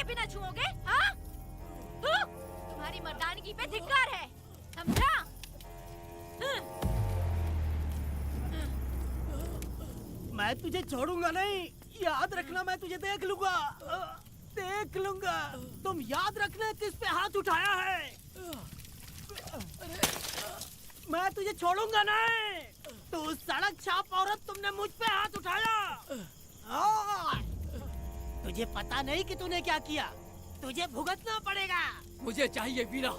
भी ना छुओगे? हाँ? तुम्हारी मर्दानगी पे धिक्कार है, समझा? मैं तुझे छोड़ूंगा नहीं, याद रखना। मैं तुझे देख लूंगा, देख लूंगा। तुम याद रखना किस पे हाथ उठाया है। मैं तुझे छोड़ूंगा नहीं। तू सड़क छाप औरत, तुमने मुझ पे हाथ उठाया। तुझे पता नहीं कि तूने क्या किया। तुझे भुगतना पड़ेगा। मुझे चाहिए वीरा,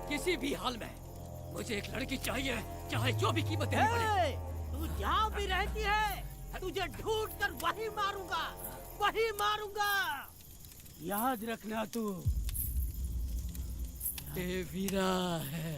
किसी भी हाल में। मुझे एक लड़की चाहिए, चाहे जो भी कीमत देनी पड़े। तू जहाँ भी रहती है, तुझे ढूंढ कर वही मारूंगा, वही मारूंगा। याद रखना तू। ए वीरा है।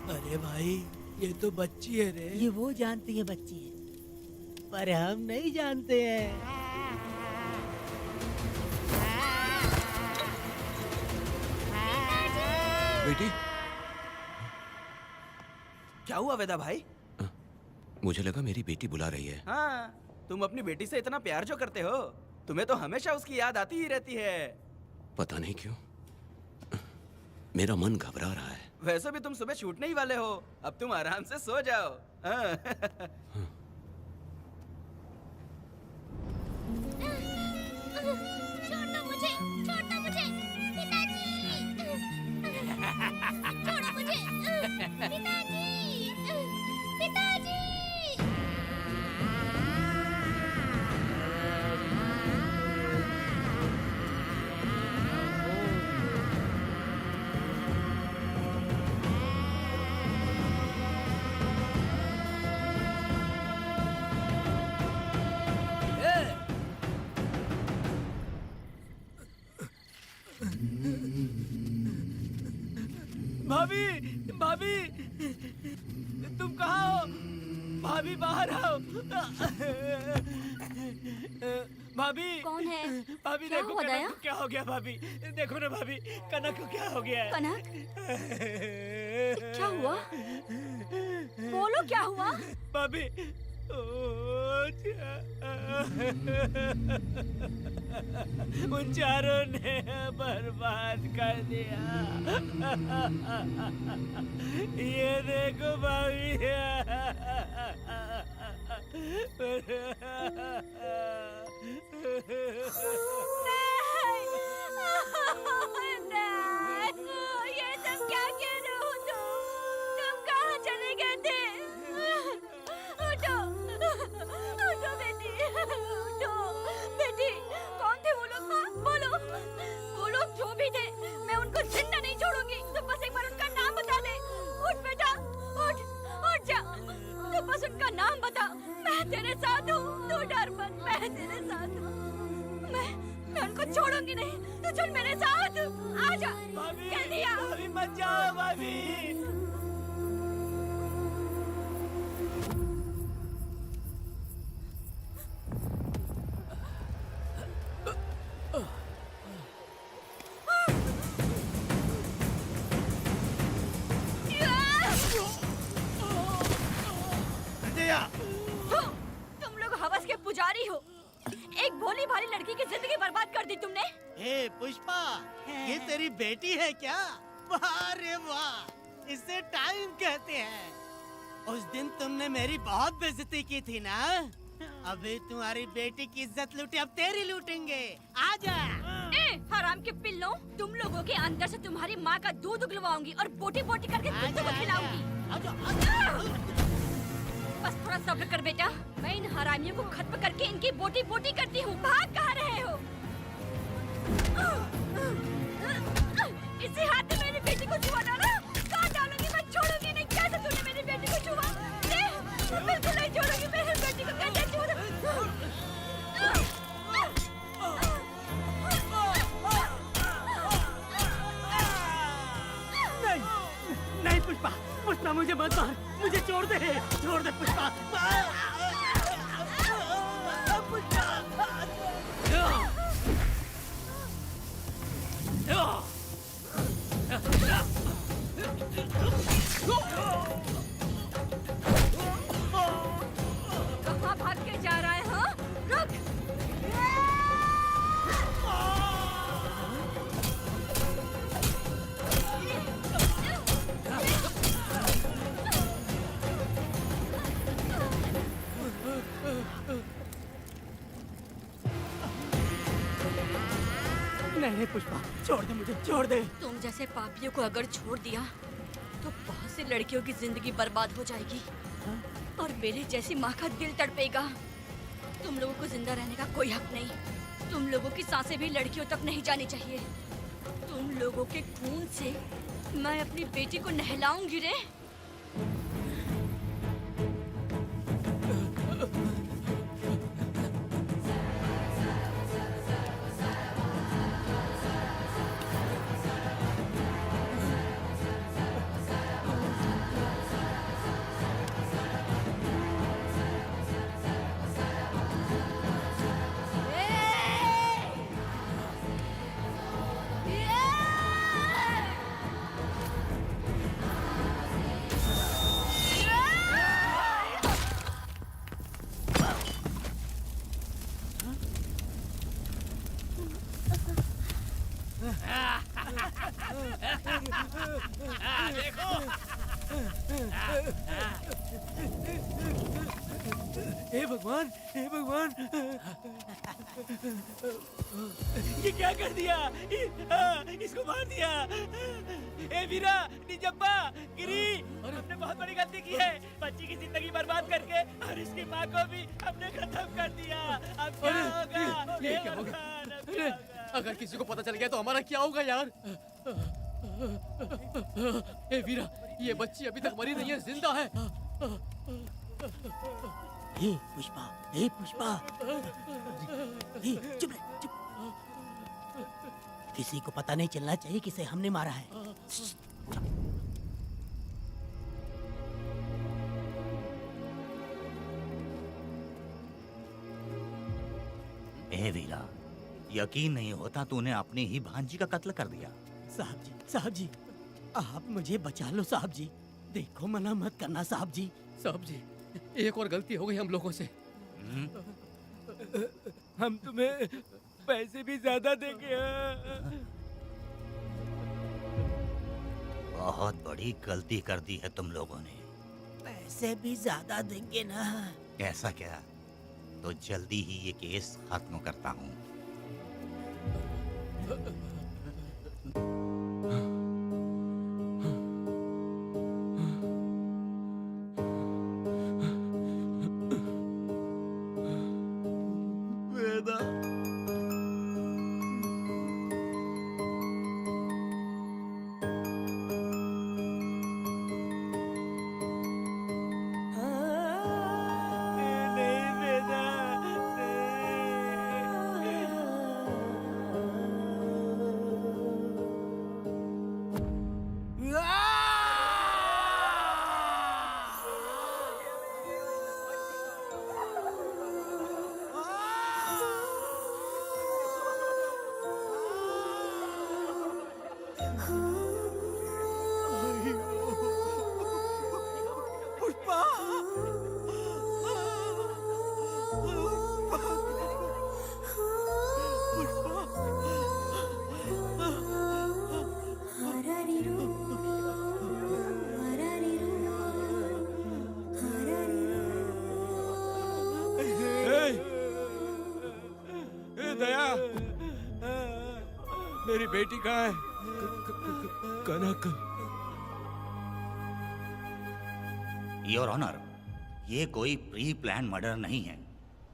अरे भाई, ये तो बच्ची है रे। ये वो जानती है बच्ची है, पर हम नहीं जानते हैं। बेटी, क्या हुआ वेदा भाई? मुझे लगा मेरी बेटी बुला रही है। हाँ, तुम अपनी बेटी से इतना प्यार जो करते हो, तुम्हें तो हमेशा उसकी याद आती ही रहती है। पता नहीं क्यों मेरा मन घबरा रहा है। वैसे भी तुम सुबह छूटने ही वाले हो, अब तुम आराम से सो जाओ। हाँ। छोड़ दो मुझे, पिताजी। छोड़ो मुझे, पिताजी। भाभी, भाभी, तुम कहाँ हो? भाभी बाहर आओ। भाभी। कौन है? भाभी क्या देखो हुआ कनक दया? को क्या हो गया। भाभी देखो ना, भाभी कनक को क्या हो गया है। कनक? क्या हुआ? बोलो क्या हुआ? भाभी उन चारों ने बर्बाद कर दिया। ये देखो भाभी। ये सब क्या कह रहे हो तुम कहाँ चले गए थे? उठो, उठो बेटी, उठो। बेटी, कौन थे वो लोग? बोलो, वो लोग जो भी थे, मैं उनको जिंदा नहीं छोड़ूंगी। तुम बस एक बार उनका नाम बता दे। उठ बेटा, उठ जा। तुम बस उनका नाम बता, मैं तेरे साथ हूँ। तू डर मत, मैं तेरे साथ हूँ। मैं उनको छोड़ूंगी नहीं। तू चल मेरे साथ, आजा। जल्दी आ। भाभी मत जाओ भाभी। तुम लोग हवस के पुजारी हो। एक भोली भाली लड़की की जिंदगी बर्बाद कर दी तुमने। ए पुष्पा, ये तेरी बेटी है क्या? वाह रे वाह, इसे टाइम कहते हैं। उस दिन तुमने मेरी बहुत बेइज्जती की थी ना। अभी तुम्हारी बेटी की इज्जत लूटी, अब तेरी लूटेंगे। आजा। हराम के पिल्लों, तुम लोगों के अंदर से तुम्हारी माँ का दूध उगलवाऊंगी और बोटी बोटी करके कुत्तों को खिलाऊंगी। बस थोड़ा सब्र कर बेटा, मैं इन हरामियों को खत्म करके इनकी बोटी बोटी करती हूँ। भाग कहाँ रहे हो? इसी हाथ में मेरी बेटी को छुआ डाला। काट डालूंगी, मैं छोड़ूंगी नहीं। कैसे तूने मेरी बेटी को छुआ? बिल्कुल नहीं छोड़ूंगी मेरी बेटी को। कैसे छुआ? नहीं पुष्पा, पुष्पा मुझे मत मार, मुझे छोड़ दे पुष्पा। नहीं पुष्पा, छोड़ दे मुझे, छोड़ दे। तुम जैसे पापियों को अगर छोड़ दिया तो बहुत सी लड़कियों की जिंदगी बर्बाद हो जाएगी और मेरे जैसी माँ का दिल तड़पेगा। तुम लोगों को जिंदा रहने का कोई हक नहीं। तुम लोगों की सांसें भी लड़कियों तक नहीं जानी चाहिए। तुम लोगों के खून से मैं अपनी बेटी को नहलाऊंगी रे। हे भगवान, हे भगवान, ये क्या कर दिया? इसको मार दिया। ए वीरा, निजब्बा, गिरी, हमने बहुत बड़ी गलती की है। बच्ची की जिंदगी बर्बाद करके और इसकी माँ को भी हमने खत्म कर दिया। अब क्या होगा? ये क्या होगा? अगर किसी को पता चल गया तो हमारा क्या होगा यार? ए वीरा, ये बच्ची अभी तक मरी नहीं है, जिंदा है। हे पुष्पा, हे पुष्पा, हे चुप रह, चुप। किसी को पता नहीं चलना चाहिए किसे हमने मारा है। ए वीरा, यकीन नहीं होता तूने अपनी ही भांजी का कत्ल कर दिया। साहब जी, आप मुझे बचा लो साहब जी। देखो मना मत करना साहब जी। साहब जी, एक और गलती हो गई हम लोगों से। हम तुम्हें पैसे भी ज्यादा देंगे। बहुत बड़ी गलती कर दी है तुम लोगों ने। पैसे भी ज्यादा देंगे ना? ऐसा क्या? तो जल्दी ही ये केस खत्म करता हूँ। मेरी बेटी कहाँ है? कनक। योर ऑनर, ये कोई प्री प्लान मर्डर नहीं है।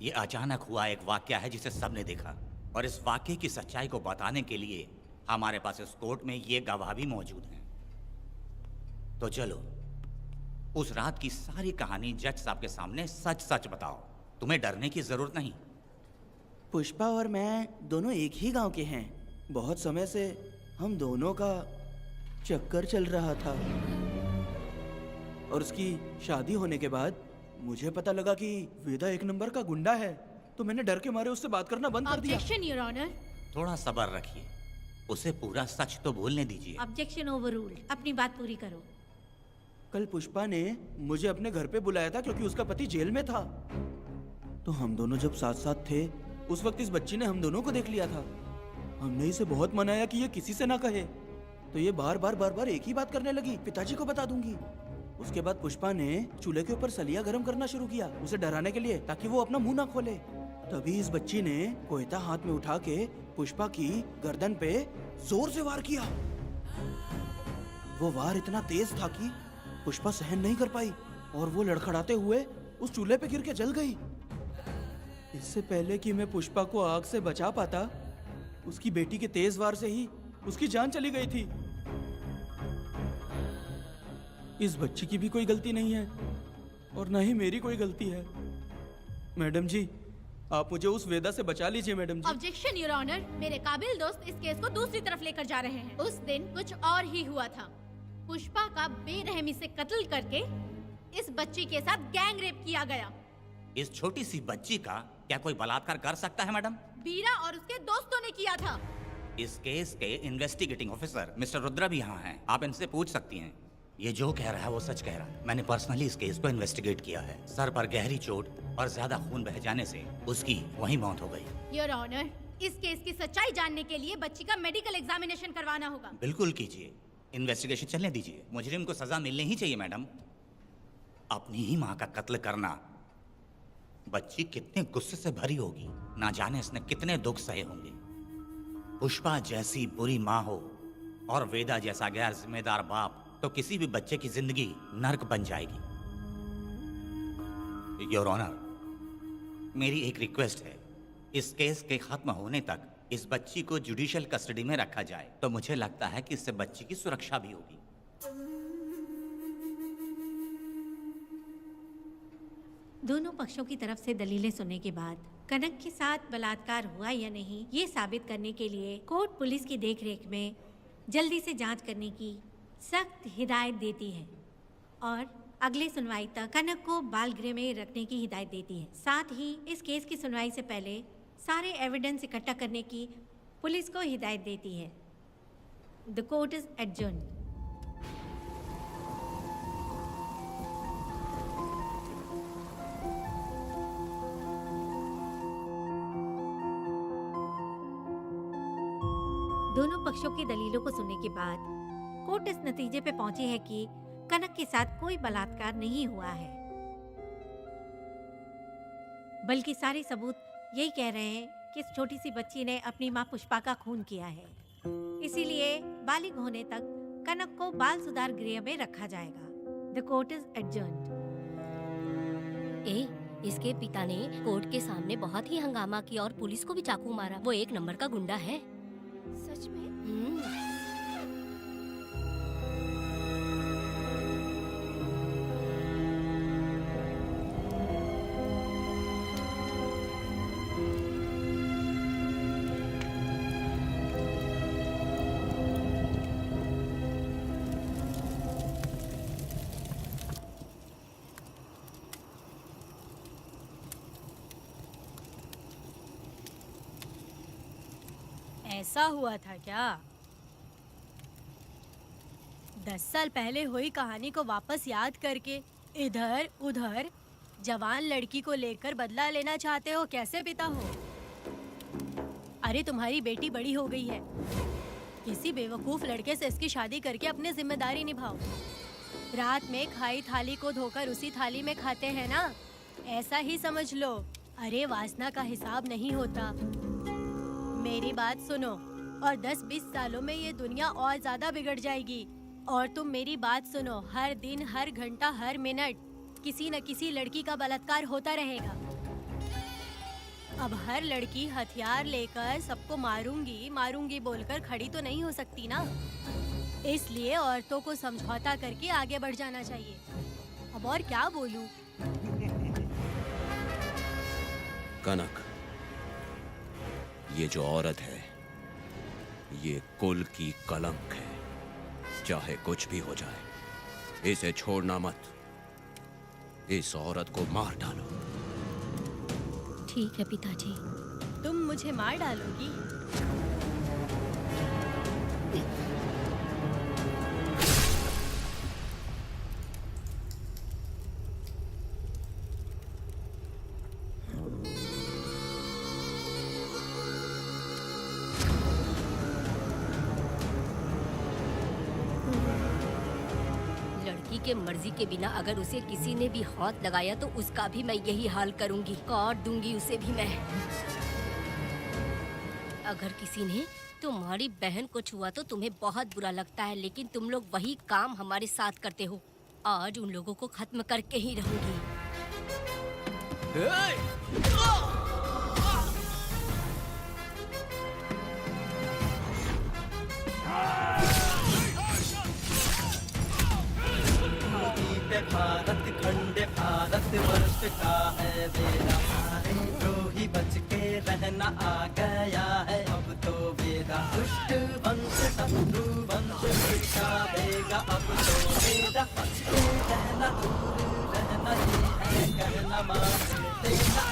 ये अचानक हुआ एक वाकया है जिसे सबने देखा, और इस वाकये की सच्चाई को बताने के लिए हमारे पास इस कोर्ट में ये गवाह भी मौजूद हैं। तो चलो उस रात की सारी कहानी जज साहब के सामने सच सच बताओ। तुम्हें डरने की जरूरत नहीं। पुष्पा और मैं दोनों एक ही गांव के हैं। बहुत समय से हम दोनों का चक्कर चल रहा था, और उसकी शादी होने के बाद मुझे पता लगा कि वेदा एक नंबर का गुंडा है, तो मैंने डर के मारे उससे बात करना बंद कर दिया। Objection your honour. थोड़ा सब्र रखिए, उसे पूरा सच तो बोलने दीजिए। Objection overruled. अपनी बात पूरी करो। कल पुष्पा ने मुझे अपने घर पे बुलाया था क्योंकि उसका पति जेल में था। तो हम दोनों जब साथ साथ थे उस वक्त इस बच्ची ने हम दोनों को देख लिया था। हमने इसे बहुत मनाया कि ये किसी से ना कहे, तो ये बार बार एक ही बात करने लगी, पिताजी को बता दूंगी। उसके बाद पुष्पा ने चूल्हे के ऊपर सलिया गर्म करना शुरू किया उसे डराने के लिए, ताकि वो अपना मुंह ना खोले। तभी इस बच्ची ने कोयता हाथ में उठा के पुष्पा की गर्दन पे जोर से वार किया। वो वार इतना तेज था कि पुष्पा सहन नहीं कर पाई और वो लड़खड़ाते हुए उस चूल्हे पे गिर के जल गई। इससे पहले कि मैं पुष्पा को आग से बचा पाता, उसकी बेटी के तेज वार से ही उसकी जान चली गई थी। इस बच्ची की भी कोई गलती नहीं है और न ही मेरी कोई गलती है। मैडम जी, आप मुझे उस वेदा से बचा लीजिए मैडम जी। ऑब्जेक्शन योर ऑनर, मेरे काबिल दोस्त इस केस को दूसरी तरफ लेकर जा रहे हैं। उस दिन कुछ और ही हुआ था। पुष्पा का बेरहमी से कत्ल करके इस बच्ची के साथ गैंग रेप किया गया। इस छोटी सी बच्ची का क्या कोई बलात्कार कर सकता है मैडम? बीरा और उसके दोस्तों ने किया था। इस केस के इन्वेस्टिगेटिंग ऑफिसर मिस्टर रुद्रा भी यहाँ हैं। आप इनसे पूछ सकती हैं। ये जो कह रहा है वो सच कह रहा है। मैंने पर्सनली इस केस को इन्वेस्टिगेट किया है। सर पर गहरी चोट और ज्यादा खून बह जाने से उसकी वहीं मौत हो गई। योर ऑनर, इस केस की सच्चाई जानने के लिए बच्ची का मेडिकल एग्जामिनेशन करवाना होगा। बिल्कुल कीजिए, इन्वेस्टिगेशन चलने दीजिए। मुजरिम को सजा मिलनी ही चाहिए मैडम। अपनी ही माँ का कत्ल करना, बच्ची कितने गुस्से से भरी होगी, ना जाने इसने कितने दुख सहे होंगे। पुष्पा जैसी बुरी माँ हो और वेदा जैसा गैर जिम्मेदार बाप, तो किसी भी बच्चे की जिंदगी नर्क बन जाएगी। योर ऑनर, मेरी एक रिक्वेस्ट है, इस केस के खत्म होने तक इस बच्ची को जुडिशियल कस्टडी में रखा जाए, तो मुझे लगता है कि इससे बच्ची की सुरक्षा भी होगी। दोनों पक्षों की तरफ से दलीलें सुनने के बाद कनक के साथ बलात्कार हुआ या नहीं, ये साबित करने के लिए कोर्ट पुलिस की देखरेख में जल्दी से जांच करने की सख्त हिदायत देती है और अगले सुनवाई तक कनक को बाल गृह में रखने की हिदायत देती है। साथ ही इस केस की सुनवाई से पहले सारे एविडेंस इकट्ठा करने की पुलिस को हिदायत देती है। The court is adjourned. दोनों पक्षों की दलीलों को सुनने के बाद कोर्ट इस नतीजे पे पहुंची है कि कनक के साथ कोई बलात्कार नहीं हुआ है, बल्कि सारे सबूत यही कह रहे हैं कि इस छोटी सी बच्ची ने अपनी मां पुष्पा का खून किया है। इसीलिए बालिग होने तक कनक को बाल सुधार गृह में रखा जाएगा। The court is adjourned. इसके पिता ने कोर्ट के सामने बहुत ही हंगामा किया और पुलिस को भी चाकू मारा। वो एक नंबर का गुंडा है। सच में? ऐसा हुआ था क्या? 10 साल पहले हुई कहानी को वापस याद करके इधर उधर जवान लड़की को लेकर बदला लेना चाहते हो? कैसे पिता हो? अरे तुम्हारी बेटी बड़ी हो गई है, किसी बेवकूफ लड़के से इसकी शादी करके अपनी जिम्मेदारी निभाओ। रात में खाई थाली को धोकर उसी थाली में खाते हैं ना, ऐसा ही समझ लो। अरे वासना का हिसाब नहीं होता। मेरी बात सुनो, और 10-20 सालों में ये दुनिया और ज्यादा बिगड़ जाएगी। और तुम मेरी बात सुनो, हर दिन, हर घंटा, हर मिनट किसी न किसी लड़की का बलात्कार होता रहेगा। अब हर लड़की हथियार लेकर सबको मारूंगी मारूंगी बोलकर खड़ी तो नहीं हो सकती ना। इसलिए औरतों को समझौता करके आगे बढ़ जाना चाहिए। अब और क्या बोलूं? कनक, ये जो औरत है, ये कुल की कलंक है। चाहे कुछ भी हो जाए, इसे छोड़ना मत। इस औरत को मार डालो। ठीक है पिताजी। तुम मुझे मार डालोगी? के मर्जी के बिना अगर उसे किसी ने भी हाथ लगाया तो उसका भी मैं यही हाल करूंगी, काट दूंगी उसे भी मैं। अगर किसी ने तुम्हारी बहन को छुआ तो तुम्हें बहुत बुरा लगता है, लेकिन तुम लोग वही काम हमारे साथ करते हो। आज उन लोगों को खत्म करके ही रहूंगी। भारत खंड भारत वर्ष का है बेड़ा, सारे द्रोही बच के रहना आ गया है अब तो बेड़ा। दुष्ट वंश शत्रु वंश मिटा देगा अब तो बेड़ा। बच के रहना दूर रहना ये है कहना मान देना।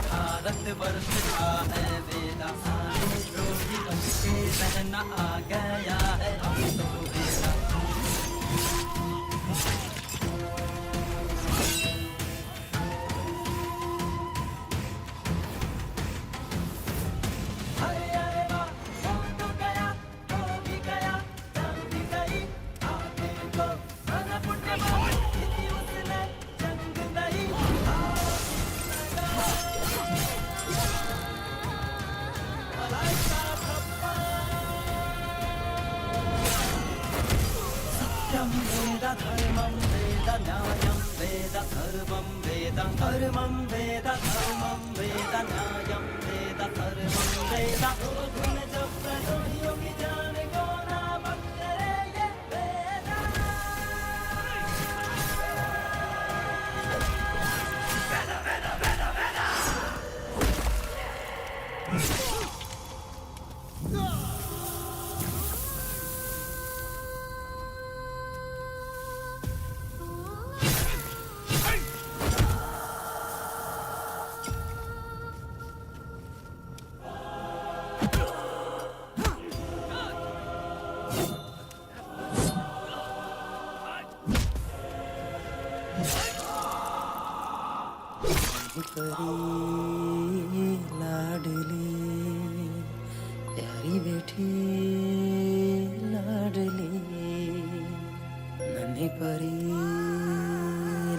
भारत वर्ष का है बेड़ा, सारे द्रोही बच के रहना आ गया है अब तो बेड़ा। अरे अरे वाह, हो तो गया, हो भी गया, जान भी गई, आगे को बना पुण्यवान, इतनी उसने जंग नहीं। सत्यं वेद धर्मं वेद न्यायं वेद सर्वं वेद धर्मं वेद धर्मं वेद न्यायं वेद सर्वं वेद। गुण जब प्रद्रोहियों की जान को ना बख्श करे ये वेद। परी लाडली प्यारी बेटी लाडली, नन्ही परी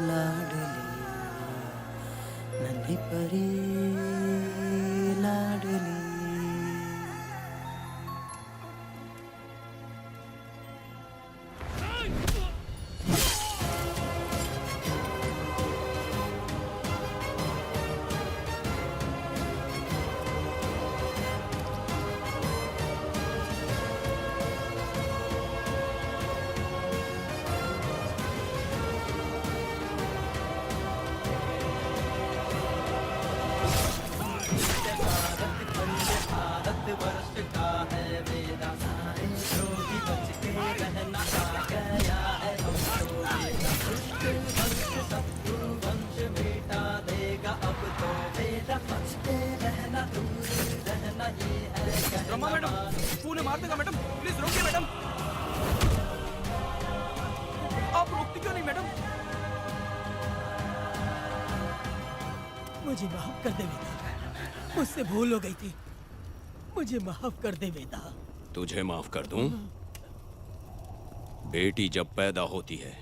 लाडली, नन्ही परी लाडली। वर्ष का है बेड़ा, सारे द्रोही बच के रहना आ गया है अब तो बेड़ा। दुष्ट वंश शत्रु वंश मिटा देगा अब तो बेड़ा। बच के रहना दूर रहना ये है कहना। मैडम तूने मार देगा मैडम, प्लीज रोकिए मैडम। आप रोकती क्यों नहीं मैडम? मुझे माफ कर दे बेटा, मुझसे भूल हो गई थी, मुझे माफ कर दे बेटा। तुझे माफ कर दूं? बेटी जब पैदा होती है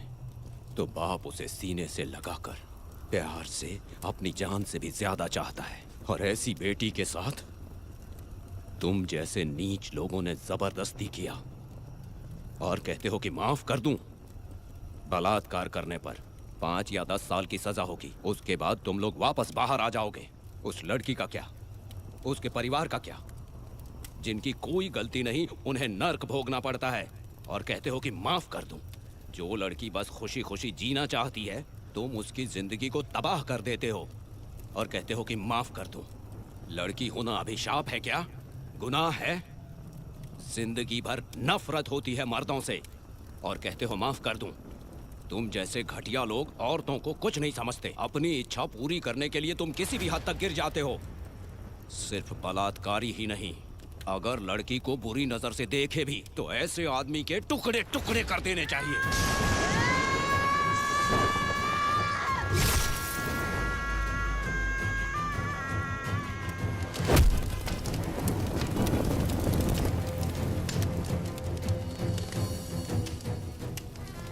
तो बाप उसे सीने से लगाकर प्यार से अपनी जान से भी ज्यादा चाहता है, और ऐसी बेटी के साथ तुम जैसे नीच लोगों ने जबरदस्ती किया और कहते हो कि माफ कर दूं। बलात्कार करने पर 5 या 10 साल की सजा होगी, उसके बाद तुम लोग वापस बाहर आ जाओगे। उस लड़की का क्या, उसके परिवार का क्या? जिनकी कोई गलती नहीं उन्हें नर्क भोगना पड़ता है, और कहते हो कि माफ कर दूं। जो लड़की बस खुशी खुशी जीना चाहती है तुम उसकी जिंदगी को तबाह कर देते हो और कहते हो कि माफ कर दूं। लड़की होना अभिशाप है क्या, गुनाह है? जिंदगी भर नफरत होती है मर्दों से और कहते हो माफ कर दूं। तुम जैसे घटिया लोग औरतों को कुछ नहीं समझते। अपनी इच्छा पूरी करने के लिए तुम किसी भी हद तक गिर जाते हो। सिर्फ बलात्कारी ही नहीं, अगर लड़की को बुरी नजर से देखे भी तो ऐसे आदमी के टुकड़े टुकड़े कर देने चाहिए।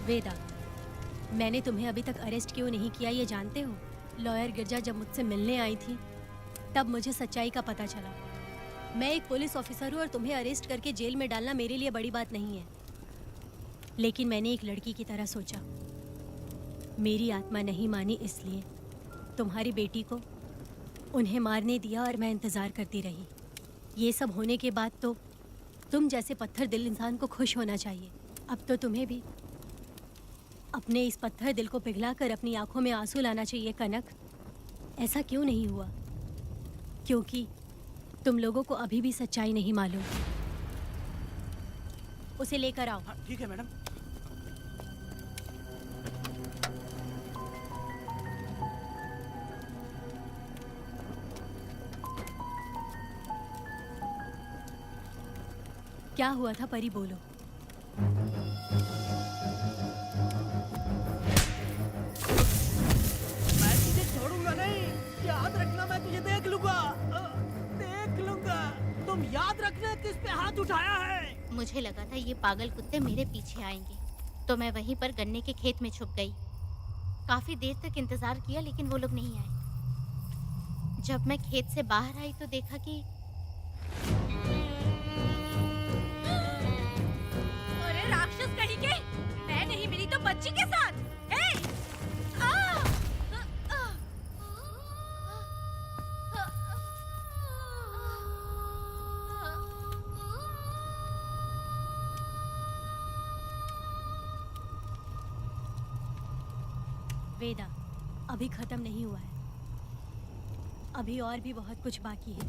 वेदा, मैंने तुम्हें अभी तक अरेस्ट क्यों नहीं किया ये जानते हो? लॉयर गिरजा जब मुझसे मिलने आई थी तब मुझे सच्चाई का पता चला। मैं एक पुलिस ऑफिसर हूँ और तुम्हें अरेस्ट करके जेल में डालना मेरे लिए बड़ी बात नहीं है, लेकिन मैंने एक लड़की की तरह सोचा। मेरी आत्मा नहीं मानी, इसलिए तुम्हारी बेटी को उन्हें मारने दिया और मैं इंतज़ार करती रही। ये सब होने के बाद तो तुम जैसे पत्थर दिल इंसान को खुश होना चाहिए। अब तो तुम्हें भी अपने इस पत्थर दिल को पिघलाकर अपनी आंखों में आंसू लाना चाहिए। कनक, ऐसा क्यों नहीं हुआ? क्योंकि तुम लोगों को अभी भी सच्चाई नहीं मालूम। उसे लेकर आओ। ठीक है मैडम। क्या हुआ था परी, बोलो। मैं तुझे छोड़ूंगा नहीं, याद रखना। मैं तुझे देख लूंगा, देख लूंगा। तुम याद रखना किस पे हाथ उठाया है। मुझे लगा था ये पागल कुत्ते मेरे पीछे आएंगे, तो मैं वहीं पर गन्ने के खेत में छुप गई। काफी देर तक इंतजार किया लेकिन वो लोग नहीं आए। जब मैं खेत से बाहर आई तो देखा कि अरे राक्षस कहीं के, मैं नहीं मिली तो बच्ची के साथ। वेदा, अभी खत्म नहीं हुआ है, अभी और भी बहुत कुछ बाकी है।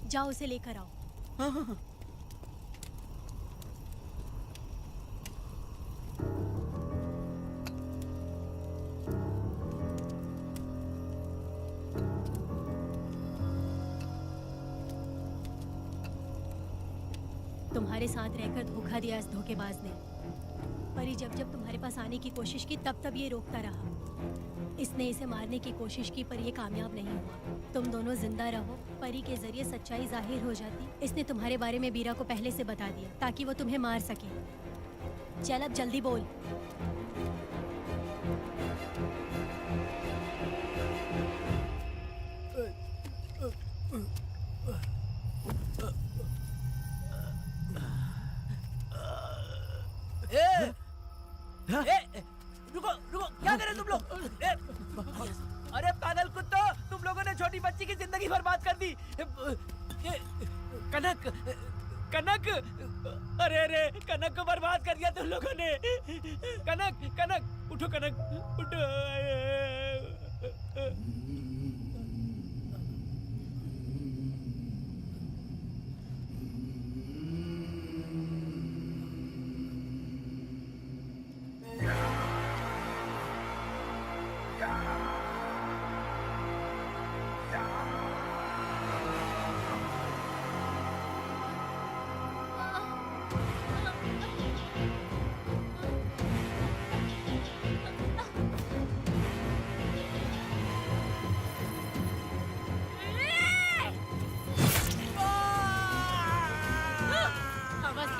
जाओ उसे लेकर आओ। हाँ हाँ हाँ। तुम्हारे साथ रहकर धोखा दिया इस धोखेबाज ने। परी जब जब तुम्हारे पास आने की कोशिश की तब तब ये रोकता रहा। इसने इसे मारने की कोशिश की पर ये कामयाब नहीं हुआ। तुम दोनों जिंदा रहो, परी के जरिए सच्चाई जाहिर हो जाती। इसने तुम्हारे बारे में बीरा को पहले से बता दिया ताकि वो तुम्हें मार सके। चल अब जल्दी बोल। रुको रुको, क्या करे तुम लोग? अरे पागल कुत्तो, तुम लोगों ने छोटी बच्ची की जिंदगी बर्बाद कर दी। कनक, कनक, अरे अरे कनक को बर्बाद कर दिया तुम लोगों ने। कनक, कनक उठो, कनक उठो।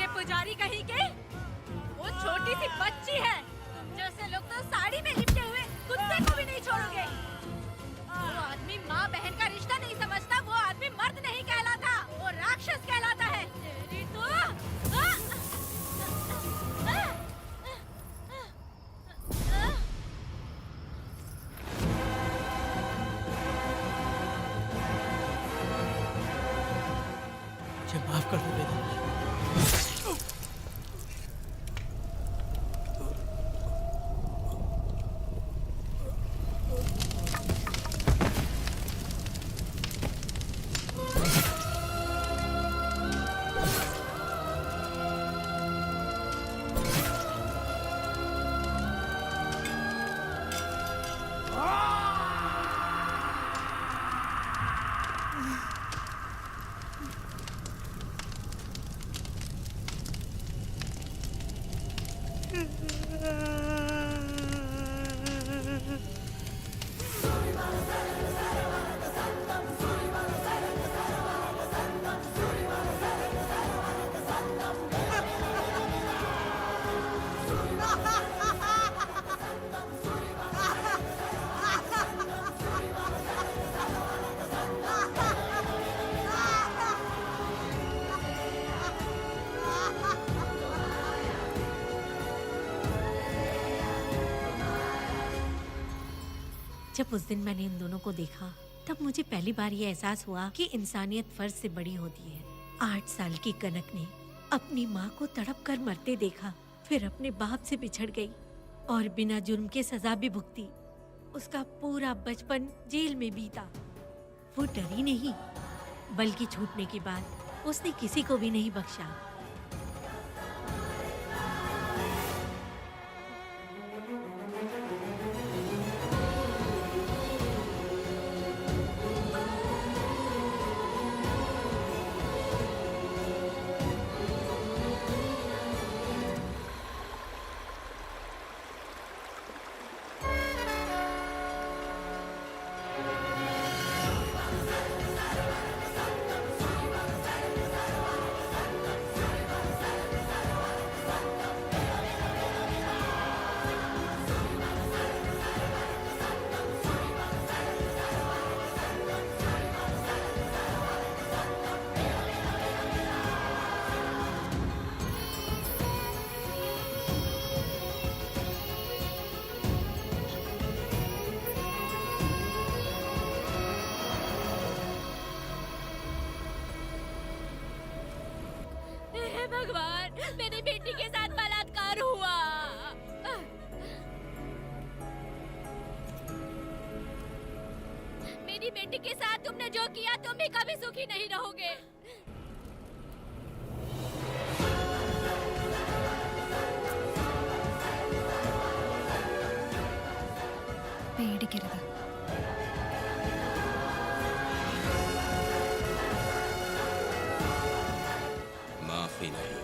पुजारी कहीं के, वो छोटी सी बच्ची है। जैसे लोग तो साड़ी में लिपटे हुए कुत्ते को भी नहीं छोड़ोगे। वो आदमी माँ बहन का रिश्ता नहीं समझता, वो आदमी मर्द नहीं कहलाता, वो राक्षस कहलाता है। तेरी तो माफ कर दो बेटा। जब उस दिन मैंने इन दोनों को देखा तब मुझे पहली बार ये एहसास हुआ कि इंसानियत फर्ज से बड़ी होती है। 8 साल की कनक ने अपनी माँ को तड़प कर मरते देखा, फिर अपने बाप से बिछड़ गई और बिना जुर्म के सजा भी भुगती। उसका पूरा बचपन जेल में बीता। वो डरी नहीं, बल्कि छूटने के बाद उसने किसी को भी नहीं बख्शा। भगवान, मेरी बेटी के साथ बलात्कार हुआ। मेरी बेटी के साथ तुमने जो किया तुम भी कभी सुखी नहीं रहोगे। പേടിക്കരുത്. माफी नहीं।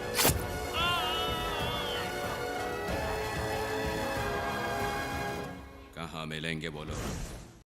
कहाँ मिलेंगे बोलो।